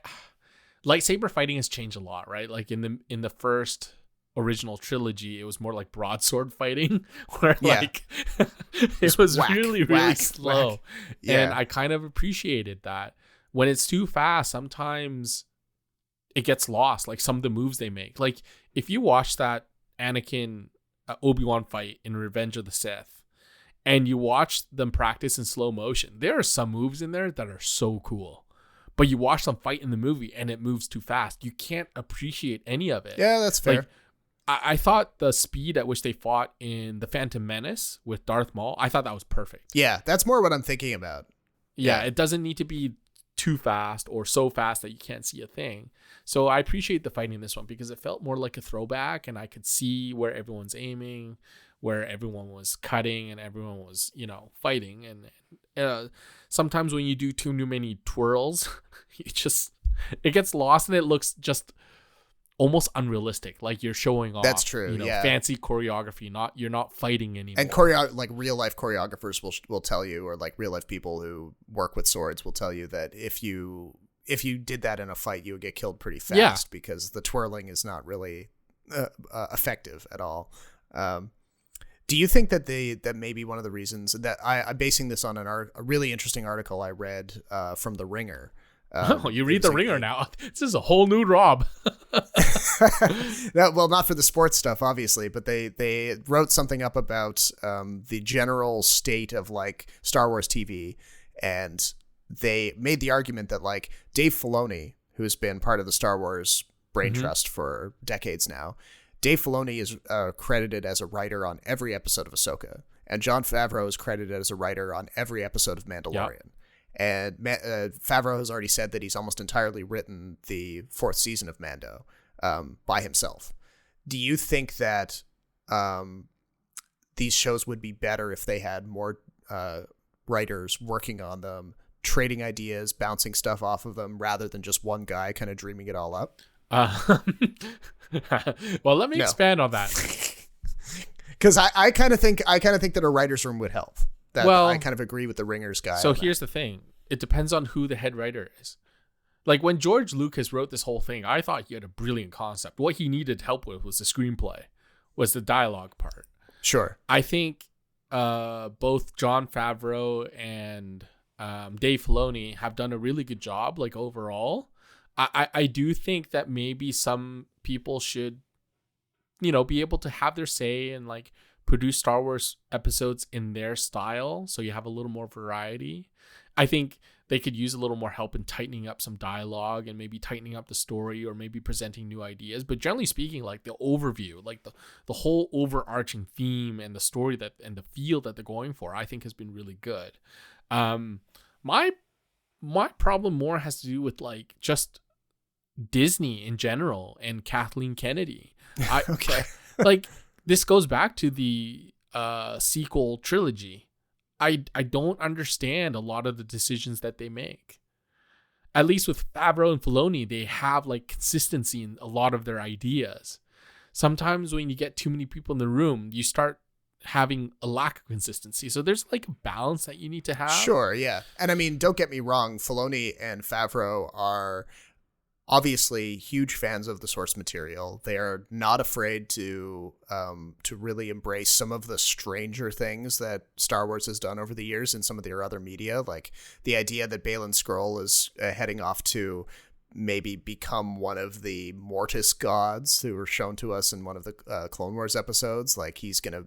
S1: lightsaber fighting has changed a lot, right? Like in the first original trilogy, it was more like broadsword fighting, where like it was really slow. Whack. Yeah. And I kind of appreciated that. When it's too fast, sometimes it gets lost, like some of the moves they make. Like if you watch that Anakin Obi-Wan fight in Revenge of the Sith and you watch them practice in slow motion, there are some moves in there that are so cool, but you watch them fight in the movie and it moves too fast. You can't appreciate any of it.
S2: Yeah, that's fair.
S1: Like, I thought the speed at which they fought in The Phantom Menace with Darth Maul, I thought that was perfect.
S2: Yeah, that's more what I'm thinking about.
S1: Yeah, it doesn't need to be too fast or so fast that you can't see a thing. So I appreciate the fighting in this one because it felt more like a throwback, and I could see where everyone's aiming, where everyone was cutting, and everyone was, fighting. And sometimes when you do too many twirls, it gets lost and it looks just almost unrealistic, like you're showing off.
S2: That's true.
S1: Fancy choreography. You're not fighting anymore.
S2: And like real life choreographers will tell you, or like real life people who work with swords will tell you that if you did that in a fight, you would get killed pretty fast because the twirling is not really effective at all. Do you think that that maybe one of the reasons that I'm basing this on a really interesting article I read from The Ringer,
S1: You read The Ringer now. This is a whole new Rob.
S2: Well, not for the sports stuff, obviously, but they wrote something up about the general state of like Star Wars TV, and they made the argument that like Dave Filoni, who's been part of the Star Wars brain trust for decades now, Dave Filoni is credited as a writer on every episode of Ahsoka, and Jon Favreau is credited as a writer on every episode of Mandalorian. Yep. And Favreau has already said that he's almost entirely written the 4th season of Mando by himself. Do you think that these shows would be better if they had more writers working on them, trading ideas, bouncing stuff off of them, rather than just one guy kind of dreaming it all up?
S1: Well, let me expand on that.
S2: Because I kind of think that a writer's room would help. I kind of agree with the Ringer's guy.
S1: So here's the thing. It depends on who the head writer is. Like when George Lucas wrote this whole thing, I thought he had a brilliant concept. What he needed help with was the screenplay, was the dialogue part.
S2: Sure.
S1: I think both Jon Favreau and Dave Filoni have done a really good job, like overall. I do think that maybe some people should, be able to have their say and like produce Star Wars episodes in their style, so you have a little more variety. I think they could use a little more help in tightening up some dialogue and maybe tightening up the story or maybe presenting new ideas. But generally speaking, like the overview, like the whole overarching theme and the story and the feel that they're going for, I think has been really good. My problem more has to do with like just Disney in general and Kathleen Kennedy.
S2: Okay.
S1: Like this goes back to the sequel trilogy. I don't understand a lot of the decisions that they make. At least with Favreau and Filoni, they have like consistency in a lot of their ideas. Sometimes when you get too many people in the room, you start having a lack of consistency. So there's like a balance that you need to have.
S2: Sure, yeah. And I mean, don't get me wrong, Filoni and Favreau are obviously huge fans of the source material. They are not afraid to really embrace some of the stranger things that Star Wars has done over the years in some of their other media, like the idea that Baylan Skoll is heading off to maybe become one of the Mortis gods who were shown to us in one of the Clone Wars episodes. Like he's going to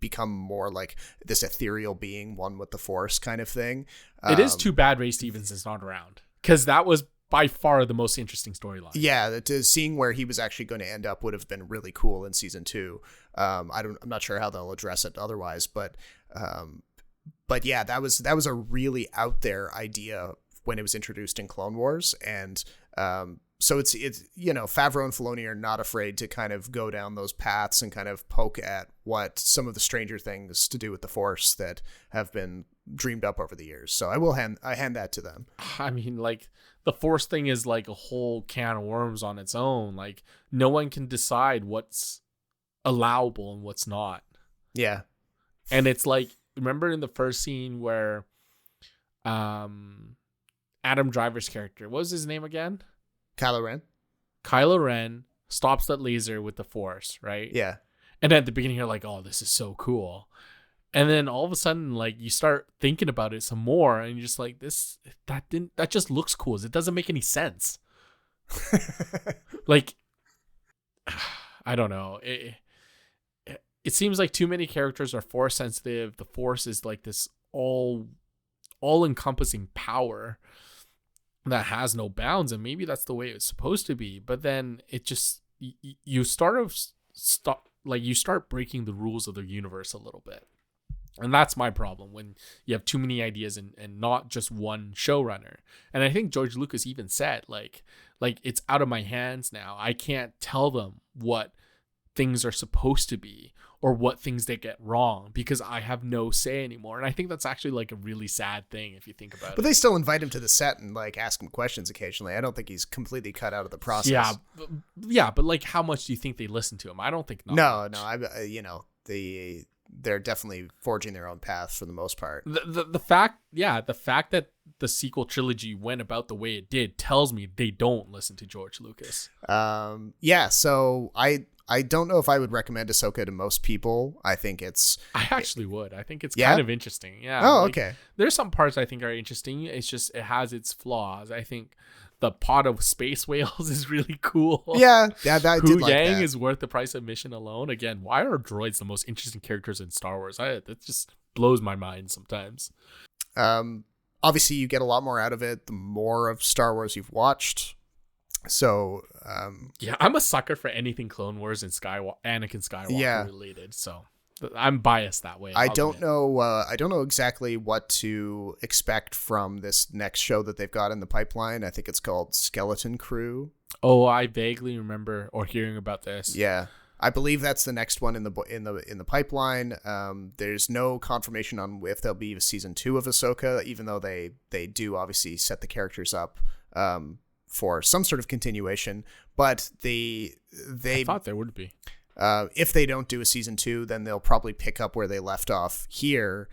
S2: become more like this ethereal being, one with the Force kind of thing.
S1: It is too bad Ray Stevens is not around, because that was by far the most interesting storyline. Yeah,
S2: seeing where he was actually going to end up would have been really cool in season 2. I'm not sure how they'll address it otherwise, but yeah, that was a really out there idea when it was introduced in Clone Wars, and so it's Favreau and Filoni are not afraid to kind of go down those paths and kind of poke at what some of the stranger things to do with the Force that have been dreamed up over the years. So I hand that to them.
S1: I mean, like the Force thing is like a whole can of worms on its own. Like no one can decide what's allowable and what's not.
S2: Yeah.
S1: And it's like, remember in the first scene where Adam Driver's character, what was his name again?
S2: Kylo Ren
S1: stops that laser with the Force, right?
S2: Yeah.
S1: And at the beginning you're like, oh, this is so cool. And then all of a sudden, like, you start thinking about it some more, and you're just like, that just looks cool. It doesn't make any sense. Like, I don't know. It seems like too many characters are Force sensitive. The Force is like this all-encompassing power that has no bounds, and maybe that's the way it's supposed to be. But then it just you start breaking the rules of the universe a little bit. And that's my problem when you have too many ideas and not just one showrunner. And I think George Lucas even said, like it's out of my hands now. I can't tell them what things are supposed to be or what things they get wrong because I have no say anymore. And I think that's actually like a really sad thing if you think about it.
S2: But they still invite him to the set and like ask him questions occasionally. I don't think he's completely cut out of the process.
S1: Yeah, but like how much do you think they listen to him? I don't think
S2: not. No, they're definitely forging their own path for the most part.
S1: The fact that the sequel trilogy went about the way it did tells me they don't listen to George Lucas.
S2: So I I don't know if I would recommend Ahsoka to most people. I think it's...
S1: I actually would. I think it's kind of interesting. Yeah.
S2: Oh, okay.
S1: There's some parts I think are interesting. It's just, it has its flaws. I think the pot of space whales is really cool.
S2: Yeah, I did like
S1: Yang
S2: that.
S1: is worth the price of admission alone. Again, why are droids the most interesting characters in Star Wars? That just blows my mind sometimes.
S2: Obviously, you get a lot more out of it the more of Star Wars you've watched. So,
S1: yeah, I'm a sucker for anything Clone Wars and Anakin Skywalker related. So I'm biased that way.
S2: I don't know exactly what to expect from this next show that they've got in the pipeline. I think it's called Skeleton Crew.
S1: Oh, I vaguely remember or hearing about this.
S2: Yeah, I believe that's the next one in the pipeline. There's no confirmation on if there'll be a season 2 of Ahsoka, even though they do obviously set the characters up for some sort of continuation. But I
S1: thought there would be.
S2: If they don't do a season 2, then they'll probably pick up where they left off here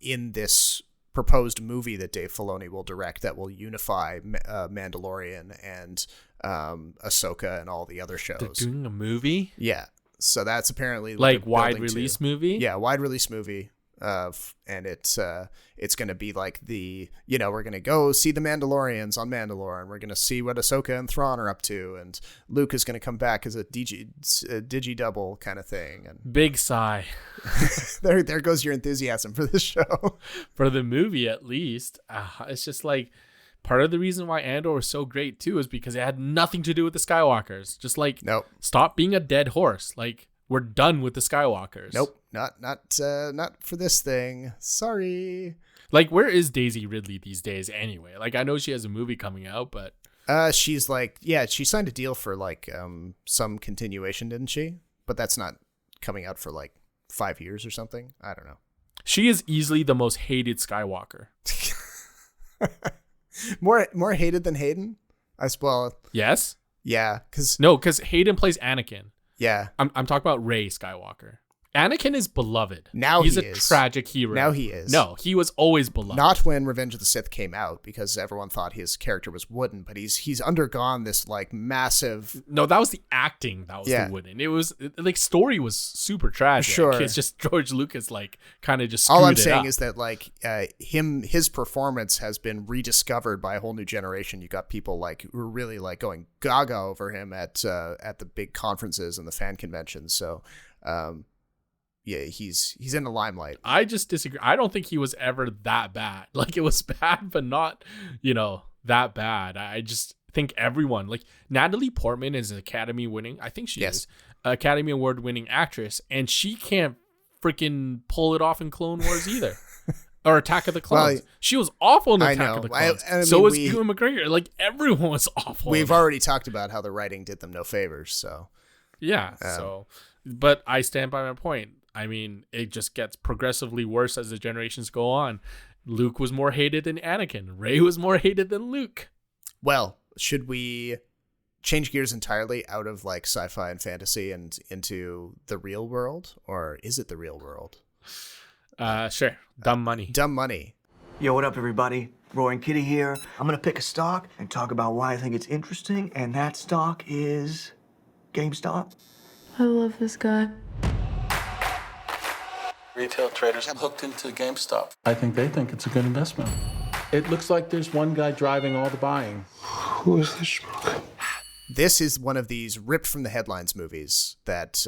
S2: in this proposed movie that Dave Filoni will direct that will unify Mandalorian and Ahsoka and all the other shows.
S1: They're doing a movie?
S2: Yeah. So that's apparently
S1: like wide release movie?
S2: Yeah, wide release movie. And it's going to be like we're going to go see the Mandalorians on Mandalore, and we're going to see what Ahsoka and Thrawn are up to, and Luke is going to come back as a digi double kind of thing. And
S1: big sigh.
S2: there goes your enthusiasm for this show.
S1: For the movie, at least. It's just like part of the reason why Andor was so great too is because it had nothing to do with the Skywalkers. Just like,
S2: nope.
S1: Stop being a dead horse. Like, we're done with the Skywalkers.
S2: Nope. Not for this thing. Sorry.
S1: Like, where is Daisy Ridley these days anyway? Like, I know she has a movie coming out, but
S2: she's like, yeah, she signed a deal for like some continuation, didn't she? But that's not coming out for like 5 years or something. I don't know.
S1: She is easily the most hated Skywalker.
S2: more hated than Hayden, I suppose.
S1: Yes.
S2: Yeah, because
S1: Hayden plays Anakin.
S2: Yeah,
S1: I'm talking about Rey Skywalker. Anakin is beloved.
S2: Now
S1: he's
S2: he
S1: a
S2: is.
S1: tragic hero.
S2: Now he is.
S1: No, he was always beloved.
S2: Not when Revenge of the Sith came out, because everyone thought his character was wooden, but he's undergone this like massive.
S1: No, that was the acting. That was the wooden. It was like story was super tragic.
S2: Sure,
S1: it's just George Lucas like kind of just.
S2: All I'm saying
S1: up.
S2: is that like his performance has been rediscovered by a whole new generation. You got people like who are really like going gaga over him at the big conferences and the fan conventions. So. Yeah, he's in the limelight.
S1: I just disagree. I don't think he was ever that bad. Like, it was bad, but not, that bad. I just think everyone, like Natalie Portman is an Academy winning, I think she is, Academy Award winning actress, and she can't freaking pull it off in Clone Wars either. Or Attack of the Clones. Well, she was awful in Attack of the Clones. I mean, so was Ewan McGregor. Like, everyone was awful.
S2: We've already talked about how the writing did them no favors, so.
S1: Yeah, but I stand by my point. I mean, it just gets progressively worse as the generations go on. Luke was more hated than Anakin. Rey was more hated than Luke.
S2: Well, should we change gears entirely out of like sci-fi and fantasy and into the real world? Or is it the real world?
S1: Sure. Dumb money.
S2: Dumb money.
S8: Yo, what up, everybody? Roaring Kitty here. I'm going to pick a stock and talk about why I think it's interesting, and that stock is GameStop.
S7: I love this guy.
S9: Retail traders have hooked into GameStop. I think they think it's a good investment. It looks like there's one guy driving all the buying.
S5: Who is this schmuck?
S2: This is one of these ripped from the headlines movies that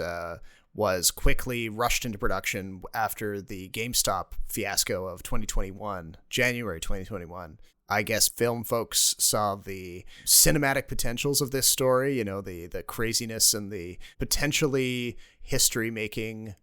S2: was quickly rushed into production after the GameStop fiasco of 2021, January 2021. I guess film folks saw the cinematic potentials of this story, the craziness and the potentially history-making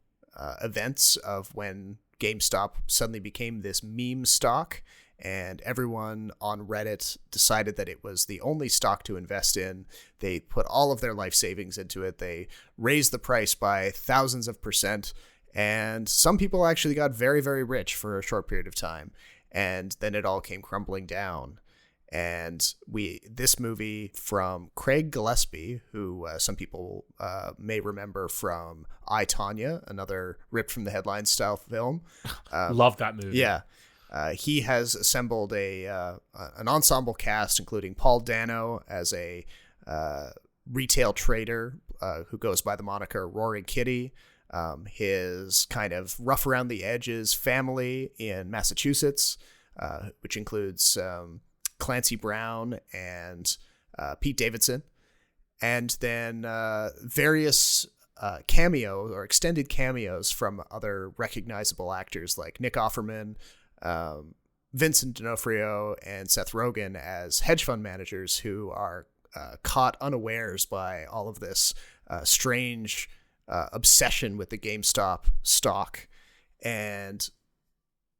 S2: events of when GameStop suddenly became this meme stock, and everyone on Reddit decided that it was the only stock to invest in. They put all of their life savings into it. They raised the price by thousands of %, and some people actually got very, very rich for a short period of time, and then it all came crumbling down. And this movie from Craig Gillespie, who some people may remember from I, Tonya, another ripped from the headlines style film.
S1: Love that movie.
S2: Yeah. He has assembled an ensemble cast, including Paul Dano as a retail trader who goes by the moniker Roaring Kitty, his kind of rough around the edges family in Massachusetts, which includes Clancy Brown and Pete Davidson, and then various cameos or extended cameos from other recognizable actors like Nick Offerman, Vincent D'Onofrio, and Seth Rogen as hedge fund managers who are caught unawares by all of this strange obsession with the GameStop stock. And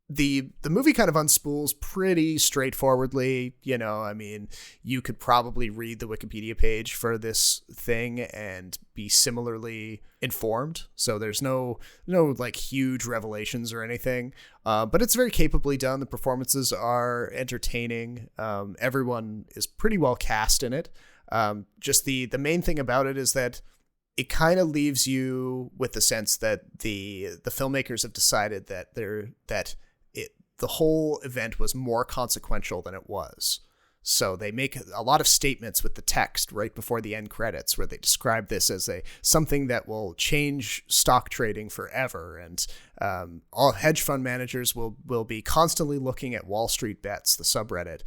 S2: the movie kind of unspools pretty straightforwardly. You know, I mean, you could probably read the Wikipedia page for this thing and be similarly informed. So there's no like huge revelations or anything, but it's very capably done. The performances are entertaining. Everyone is pretty well cast in it. Just the main thing about it is that it kind of leaves you with the sense that the filmmakers have decided that the whole event was more consequential than it was. So they make a lot of statements with the text right before the end credits where they describe this as something that will change stock trading forever. And all hedge fund managers will be constantly looking at Wall Street Bets, the subreddit,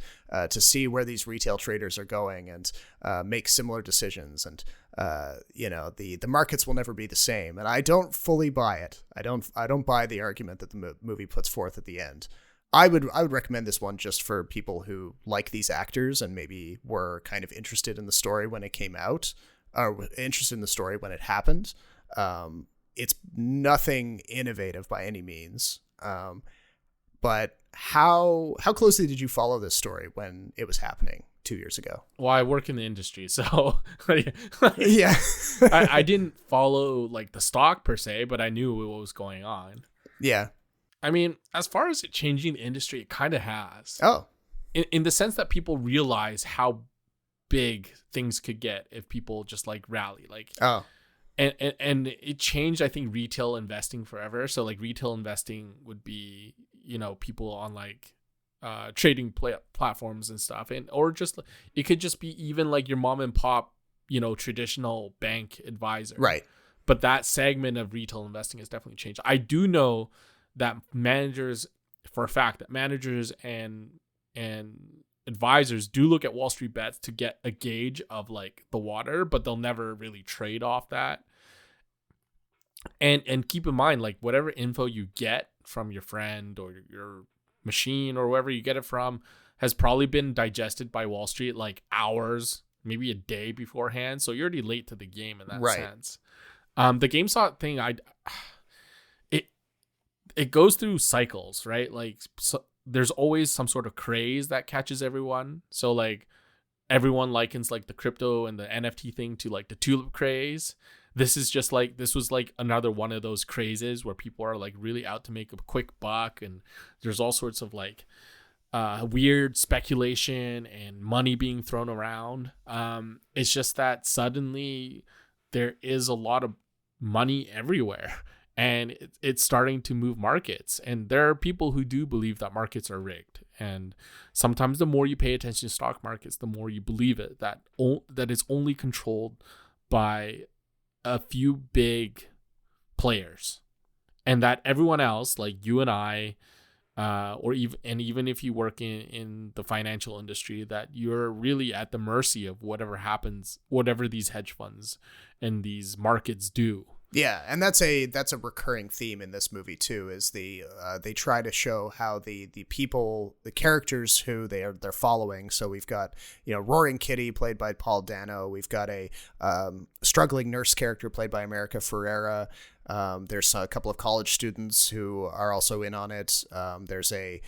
S2: to see where these retail traders are going and make similar decisions. And the markets will never be the same. And I don't fully buy it. I don't buy the argument that the movie puts forth at the end. I would recommend this one just for people who like these actors and maybe were kind of interested in the story when it came out, or interested in the story when it happened. It's nothing innovative by any means. But how closely did you follow this story when it was happening 2 years ago?
S1: Well, I work in the industry, so
S2: yeah.
S1: I didn't follow like the stock per se, but I knew what was going on.
S2: Yeah.
S1: I mean, as far as it changing the industry, it kind of has.
S2: Oh.
S1: In the sense that people realize how big things could get if people just like rally. Like,
S2: oh.
S1: And it changed, I think, retail investing forever. So like retail investing would be, people on like trading platforms and stuff, or just it could just be even like your mom and pop, traditional bank advisor.
S2: Right.
S1: But that segment of retail investing has definitely changed. I do know that managers and advisors do look at Wall Street Bets to get a gauge of like the water, but they'll never really trade off that. And keep in mind, like whatever info you get from your friend or your machine or wherever you get it from has probably been digested by Wall Street like hours, maybe a day beforehand. So you're already late to the game in that sense. The GameStop thing, it goes through cycles, right? Like there's always some sort of craze that catches everyone. So like everyone likens like the crypto and the NFT thing to like the tulip craze. This was like another one of those crazes where people are like really out to make a quick buck, and there's all sorts of like weird speculation and money being thrown around. It's just that suddenly there is a lot of money everywhere. And it's starting to move markets. And there are people who do believe that markets are rigged. And sometimes the more you pay attention to stock markets, the more you believe it, that it's only controlled by a few big players. And that everyone else, like you and I, even if you work in the financial industry, that you're really at the mercy of whatever happens, whatever these hedge funds and these markets do.
S2: Yeah, and that's a recurring theme in this movie too. Is they try to show how the people, the characters who they're following. So we've got Roaring Kitty played by Paul Dano. We've got a struggling nurse character played by America Ferrera. There's a couple of college students who are also in on it. There's a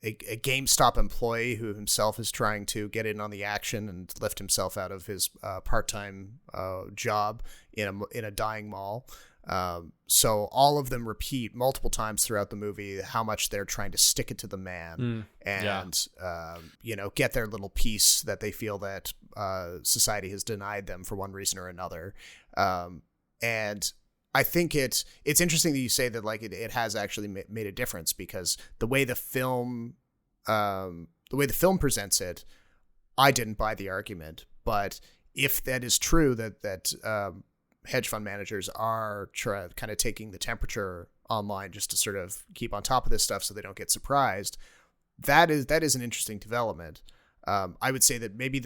S2: GameStop employee who himself is trying to get in on the action and lift himself out of his part-time job in a dying mall. So all of them repeat multiple times throughout the movie how much they're trying to stick it to the man and get their little piece that they feel that society has denied them for one reason or another. And I think it's interesting that you say that like it has actually made a difference, because the way the film presents it, I didn't buy the argument, but if that is true, that hedge fund managers are kind of taking the temperature online just to sort of keep on top of this stuff so they don't get surprised, that is an interesting development. I would say that maybe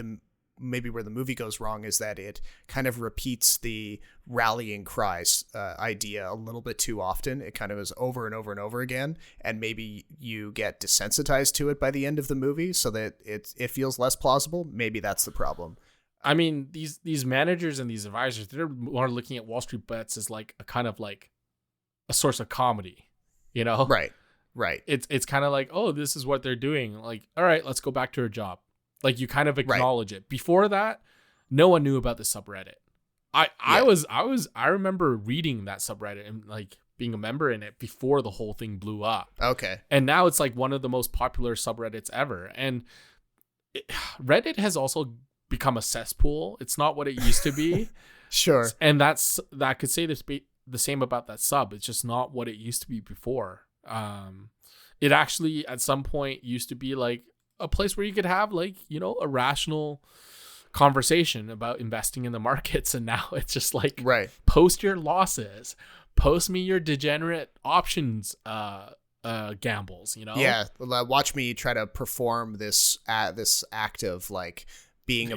S2: where the movie goes wrong is that it kind of repeats the rallying cries idea a little bit too often. It kind of is over and over and over again, and maybe you get desensitized to it by the end of the movie so that it feels less plausible. Maybe that's the problem.
S1: I mean, these managers and these advisors, they're more looking at Wall Street Bets as like a kind of like a source of comedy, you know?
S2: Right.
S1: It's kind of like, oh, this is what they're doing. Like, all right, let's go back to our job. Like, you kind of acknowledge it. Before that, no one knew about the subreddit. I remember reading that subreddit and like being a member in it before the whole thing blew up.
S2: Okay.
S1: And now it's like one of the most popular subreddits ever. And Reddit has also become a cesspool. It's not what it used to be.
S2: Sure.
S1: And that could say the same about that sub. It's just not what it used to be before. It actually at some point used to be like a place where you could have like, you know, a rational conversation about investing in the markets, and now it's just like,
S2: right,
S1: post your losses, post me your degenerate options gambles, you know?
S2: Yeah, watch me try to perform this act of like being a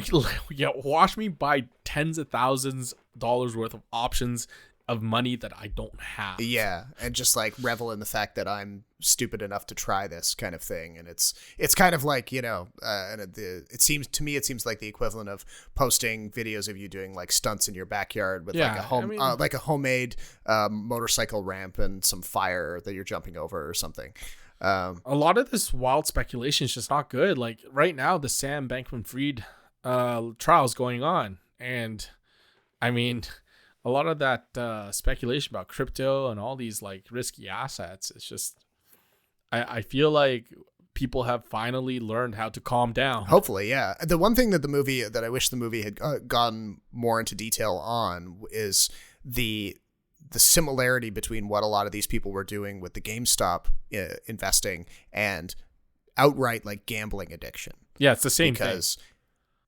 S1: yeah, watch me buy tens of thousands dollars worth of options of money that I don't have.
S2: Yeah, and just like revel in the fact that I'm stupid enough to try this kind of thing. And it's kind of like, you know, it seems like the equivalent of posting videos of you doing like stunts in your backyard with like a homemade motorcycle ramp and some fire that you're jumping over or something.
S1: A lot of this wild speculation is just not good. Like right now, the Sam Bankman-Fried trial is going on, and I mean, a lot of that speculation about crypto and all these like risky assets, it's just, I feel like people have finally learned how to calm down.
S2: Hopefully, yeah. The one thing that I wish the movie had gotten more into detail on is the similarity between what a lot of these people were doing with the GameStop investing and outright like gambling addiction.
S1: Yeah, it's the same thing.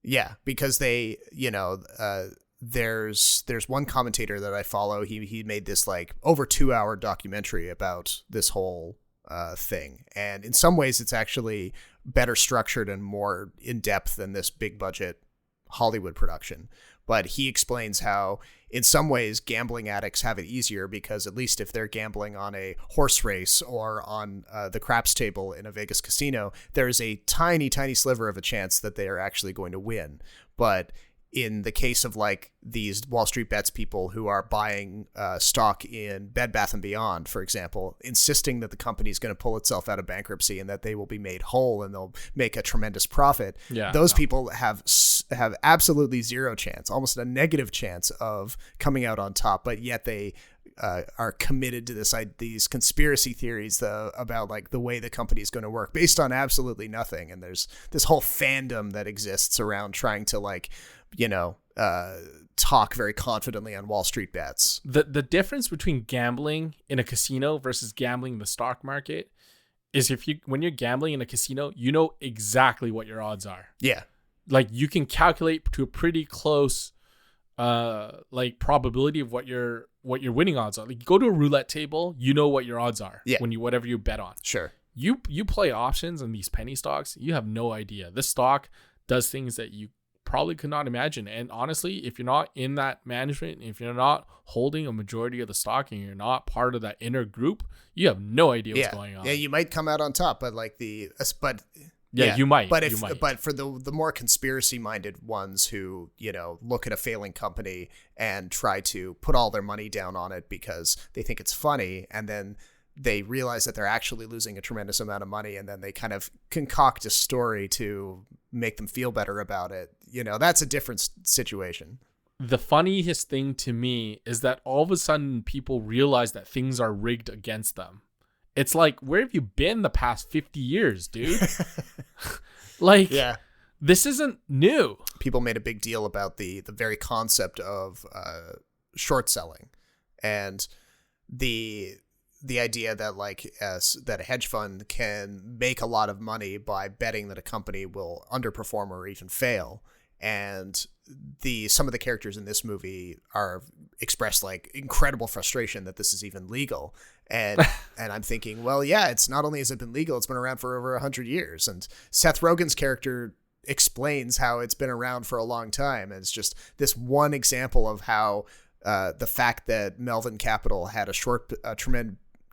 S2: Yeah, because they, you know, there's one commentator that I follow. He made this like over 2-hour documentary about this whole thing, and in some ways it's actually better structured and more in depth than this big budget Hollywood production. But he explains how in some ways gambling addicts have it easier because at least if they're gambling on a horse race or on the craps table in a Vegas casino, there's a tiny sliver of a chance that they are actually going to win. But in the case of like these Wall Street Bets people who are buying stock in Bed Bath & Beyond, for example, insisting that the company is going to pull itself out of bankruptcy and that they will be made whole and they'll make a tremendous profit. Yeah, those people have absolutely zero chance, almost a negative chance of coming out on top, but yet they are committed to these conspiracy theories about like the way the company is going to work based on absolutely nothing. And there's this whole fandom that exists around trying to like, you know, talk very confidently on Wall Street Bets.
S1: The difference between gambling in a casino versus gambling in the stock market is when you're gambling in a casino, you know exactly what your odds are.
S2: Yeah.
S1: Like you can calculate to a pretty close like probability of what your winning odds are. Like you go to a roulette table, you know what your odds are whatever you bet on.
S2: Sure.
S1: You play options on these penny stocks, you have no idea. This stock does things that you probably could not imagine. And honestly, if you're not in that management, if you're not holding a majority of the stock and you're not part of that inner group, you have no idea what's going on.
S2: Yeah, you might come out on top, but like
S1: you might.
S2: But for the more conspiracy-minded ones who, you know, look at a failing company and try to put all their money down on it because they think it's funny, and then they realize that they're actually losing a tremendous amount of money, and then they kind of concoct a story to make them feel better about it. You know, that's a different situation.
S1: The funniest thing to me is that all of a sudden people realize that things are rigged against them. It's like, where have you been the past 50 years, dude? Like, yeah, this isn't new.
S2: People made a big deal about the very concept of short selling and the idea that that a hedge fund can make a lot of money by betting that a company will underperform or even fail. And some of the characters in this movie are expressed like incredible frustration that this is even legal. And I'm thinking, well, yeah, it's not only has it been legal, it's been around for over 100 years. And Seth Rogen's character explains how it's been around for a long time. And it's just this one example of how the fact that Melvin Capital had a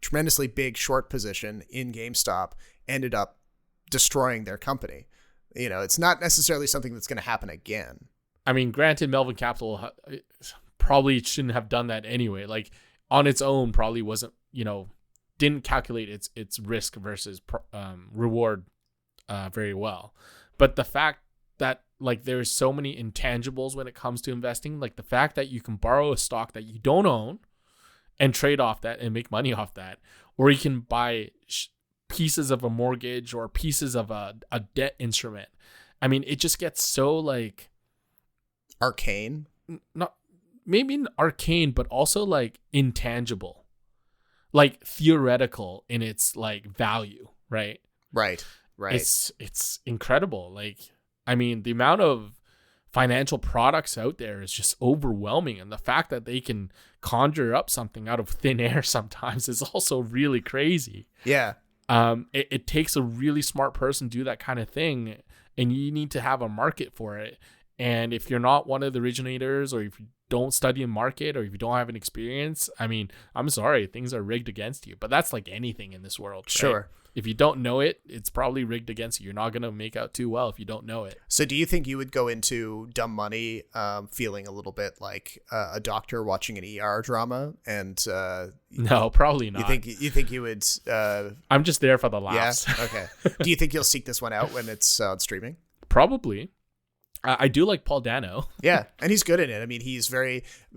S2: tremendously big short position in GameStop ended up destroying their company. You know, it's not necessarily something that's going to happen again.
S1: I mean, granted, Melvin Capital probably shouldn't have done that anyway. Like, on its own, probably wasn't, didn't calculate its risk versus reward very well. But the fact that, like, there's so many intangibles when it comes to investing, like the fact that you can borrow a stock that you don't own and trade off that and make money off that, or you can buy pieces of a mortgage or pieces of a debt instrument. I mean, it just gets so like
S2: arcane.
S1: Not maybe arcane, but also like intangible, like theoretical in its like value, right?
S2: Right.
S1: It's incredible. Like, I mean, the amount of financial products out there is just overwhelming, and the fact that they can conjure up something out of thin air sometimes is also really crazy.
S2: Yeah.
S1: It takes a really smart person to do that kind of thing, and you need to have a market for it. And if you're not one of the originators, or if you don't study a market, or if you don't have an experience, I mean, I'm sorry, things are rigged against you. But that's like anything in this world.
S2: Sure.
S1: Right? If you don't know it, it's probably rigged against you. You're not going to make out too well if you don't know it.
S2: So do you think you would go into Dumb Money feeling a little bit like a doctor watching an ER drama? And
S1: no, probably not.
S2: You think you would?
S1: I'm just there for the laughs.
S2: Yeah. Okay. Do you think you'll seek this one out when it's on streaming?
S1: Probably. I do like Paul Dano.
S2: Yeah, and he's good in it. I mean,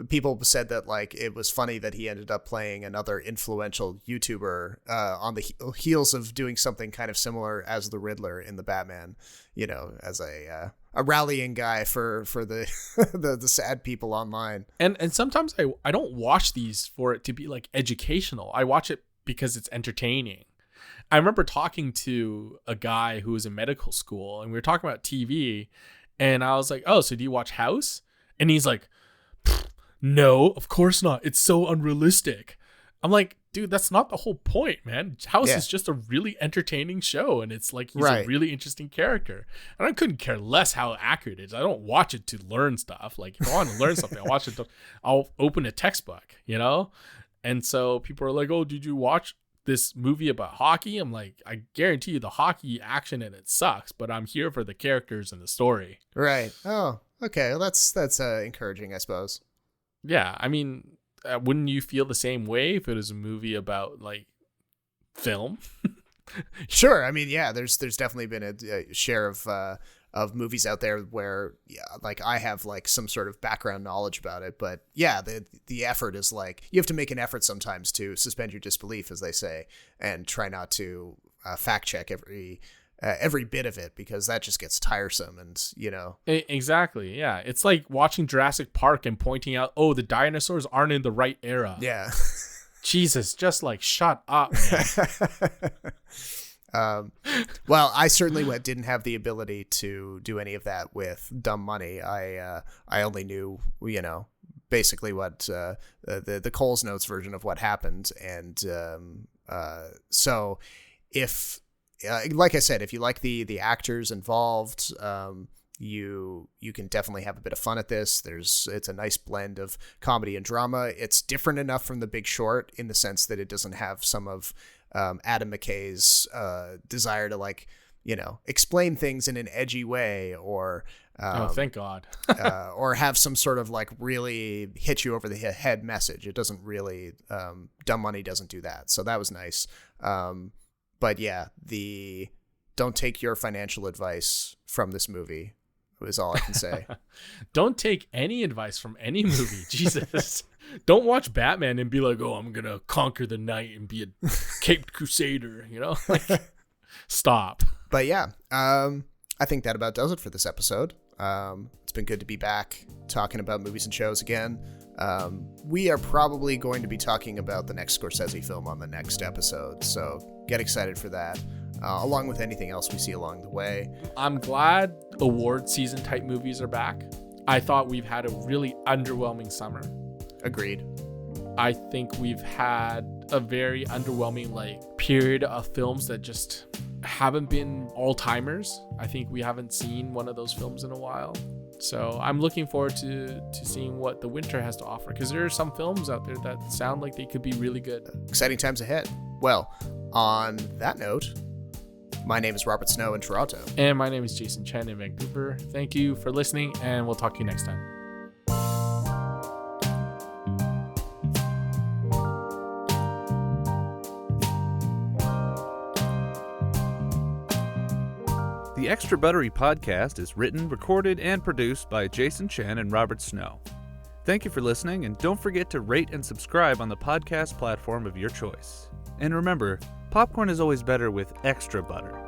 S2: people said that like it was funny that he ended up playing another influential YouTuber on the heels of doing something kind of similar as the Riddler in the Batman, as a rallying guy for the the sad people online.
S1: And sometimes I don't watch these for it to be like educational. I watch it because it's entertaining. I remember talking to a guy who was in medical school, and we were talking about TV. And I was like, oh, so do you watch House? And he's like, no, of course not. It's so unrealistic. I'm like, dude, that's not the whole point, man. House is just a really entertaining show. And it's like, he's a really interesting character. And I couldn't care less how accurate it is. I don't watch it to learn stuff. Like, if I want to learn something, I'll open a textbook, And so people are like, oh, did you watch this movie about hockey? I'm like, I guarantee you the hockey action in it sucks, but I'm here for the characters and the story.
S2: Right. Oh, okay. Well, that's encouraging, I suppose.
S1: Yeah. I mean, wouldn't you feel the same way if it was a movie about like film?
S2: Sure. I mean, yeah, there's definitely been a share of movies out there where, like I have like some sort of background knowledge about it, but yeah, the effort is like, you have to make an effort sometimes to suspend your disbelief, as they say, and try not to fact check every bit of it, because that just gets tiresome. And
S1: exactly. Yeah. It's like watching Jurassic Park and pointing out, oh, the dinosaurs aren't in the right era.
S2: Yeah.
S1: Jesus, just like shut up, man.
S2: Well, I certainly didn't have the ability to do any of that with Dumb Money. I only knew, basically what the Coles Notes version of what happened. And so if, like I said, if you like the actors involved, you can definitely have a bit of fun at this. It's a nice blend of comedy and drama. It's different enough from The Big Short in the sense that it doesn't have some of Adam McKay's desire to like, explain things in an edgy way, or
S1: oh, thank God.
S2: or have some sort of like really hit you over the head message. It doesn't really, Dumb Money doesn't do that. So that was nice. But yeah, don't take your financial advice from this movie is all I can say.
S1: Don't take any advice from any movie. Jesus. Don't watch Batman and be like, oh, I'm going to conquer the night and be a caped crusader, Like, stop.
S2: But yeah, I think that about does it for this episode. It's been good to be back talking about movies and shows again. We are probably going to be talking about the next Scorsese film on the next episode, so get excited for that. Along with anything else we see along the way.
S1: I'm glad award season type movies are back. I thought we've had a really underwhelming summer.
S2: Agreed.
S1: I think we've had a very underwhelming period of films that just haven't been all-timers. I think we haven't seen one of those films in a while. So I'm looking forward to seeing what the winter has to offer, because there are some films out there that sound like they could be really good.
S2: Exciting times ahead. Well, on that note, my name is Robert Snow in Toronto.
S1: And my name is Jason Chen in Vancouver. Thank you for listening, and we'll talk to you next time.
S3: The Extra Buttery Podcast is written, recorded, and produced by Jason Chen and Robert Snow. Thank you for listening, and don't forget to rate and subscribe on the podcast platform of your choice. And remember, popcorn is always better with extra butter.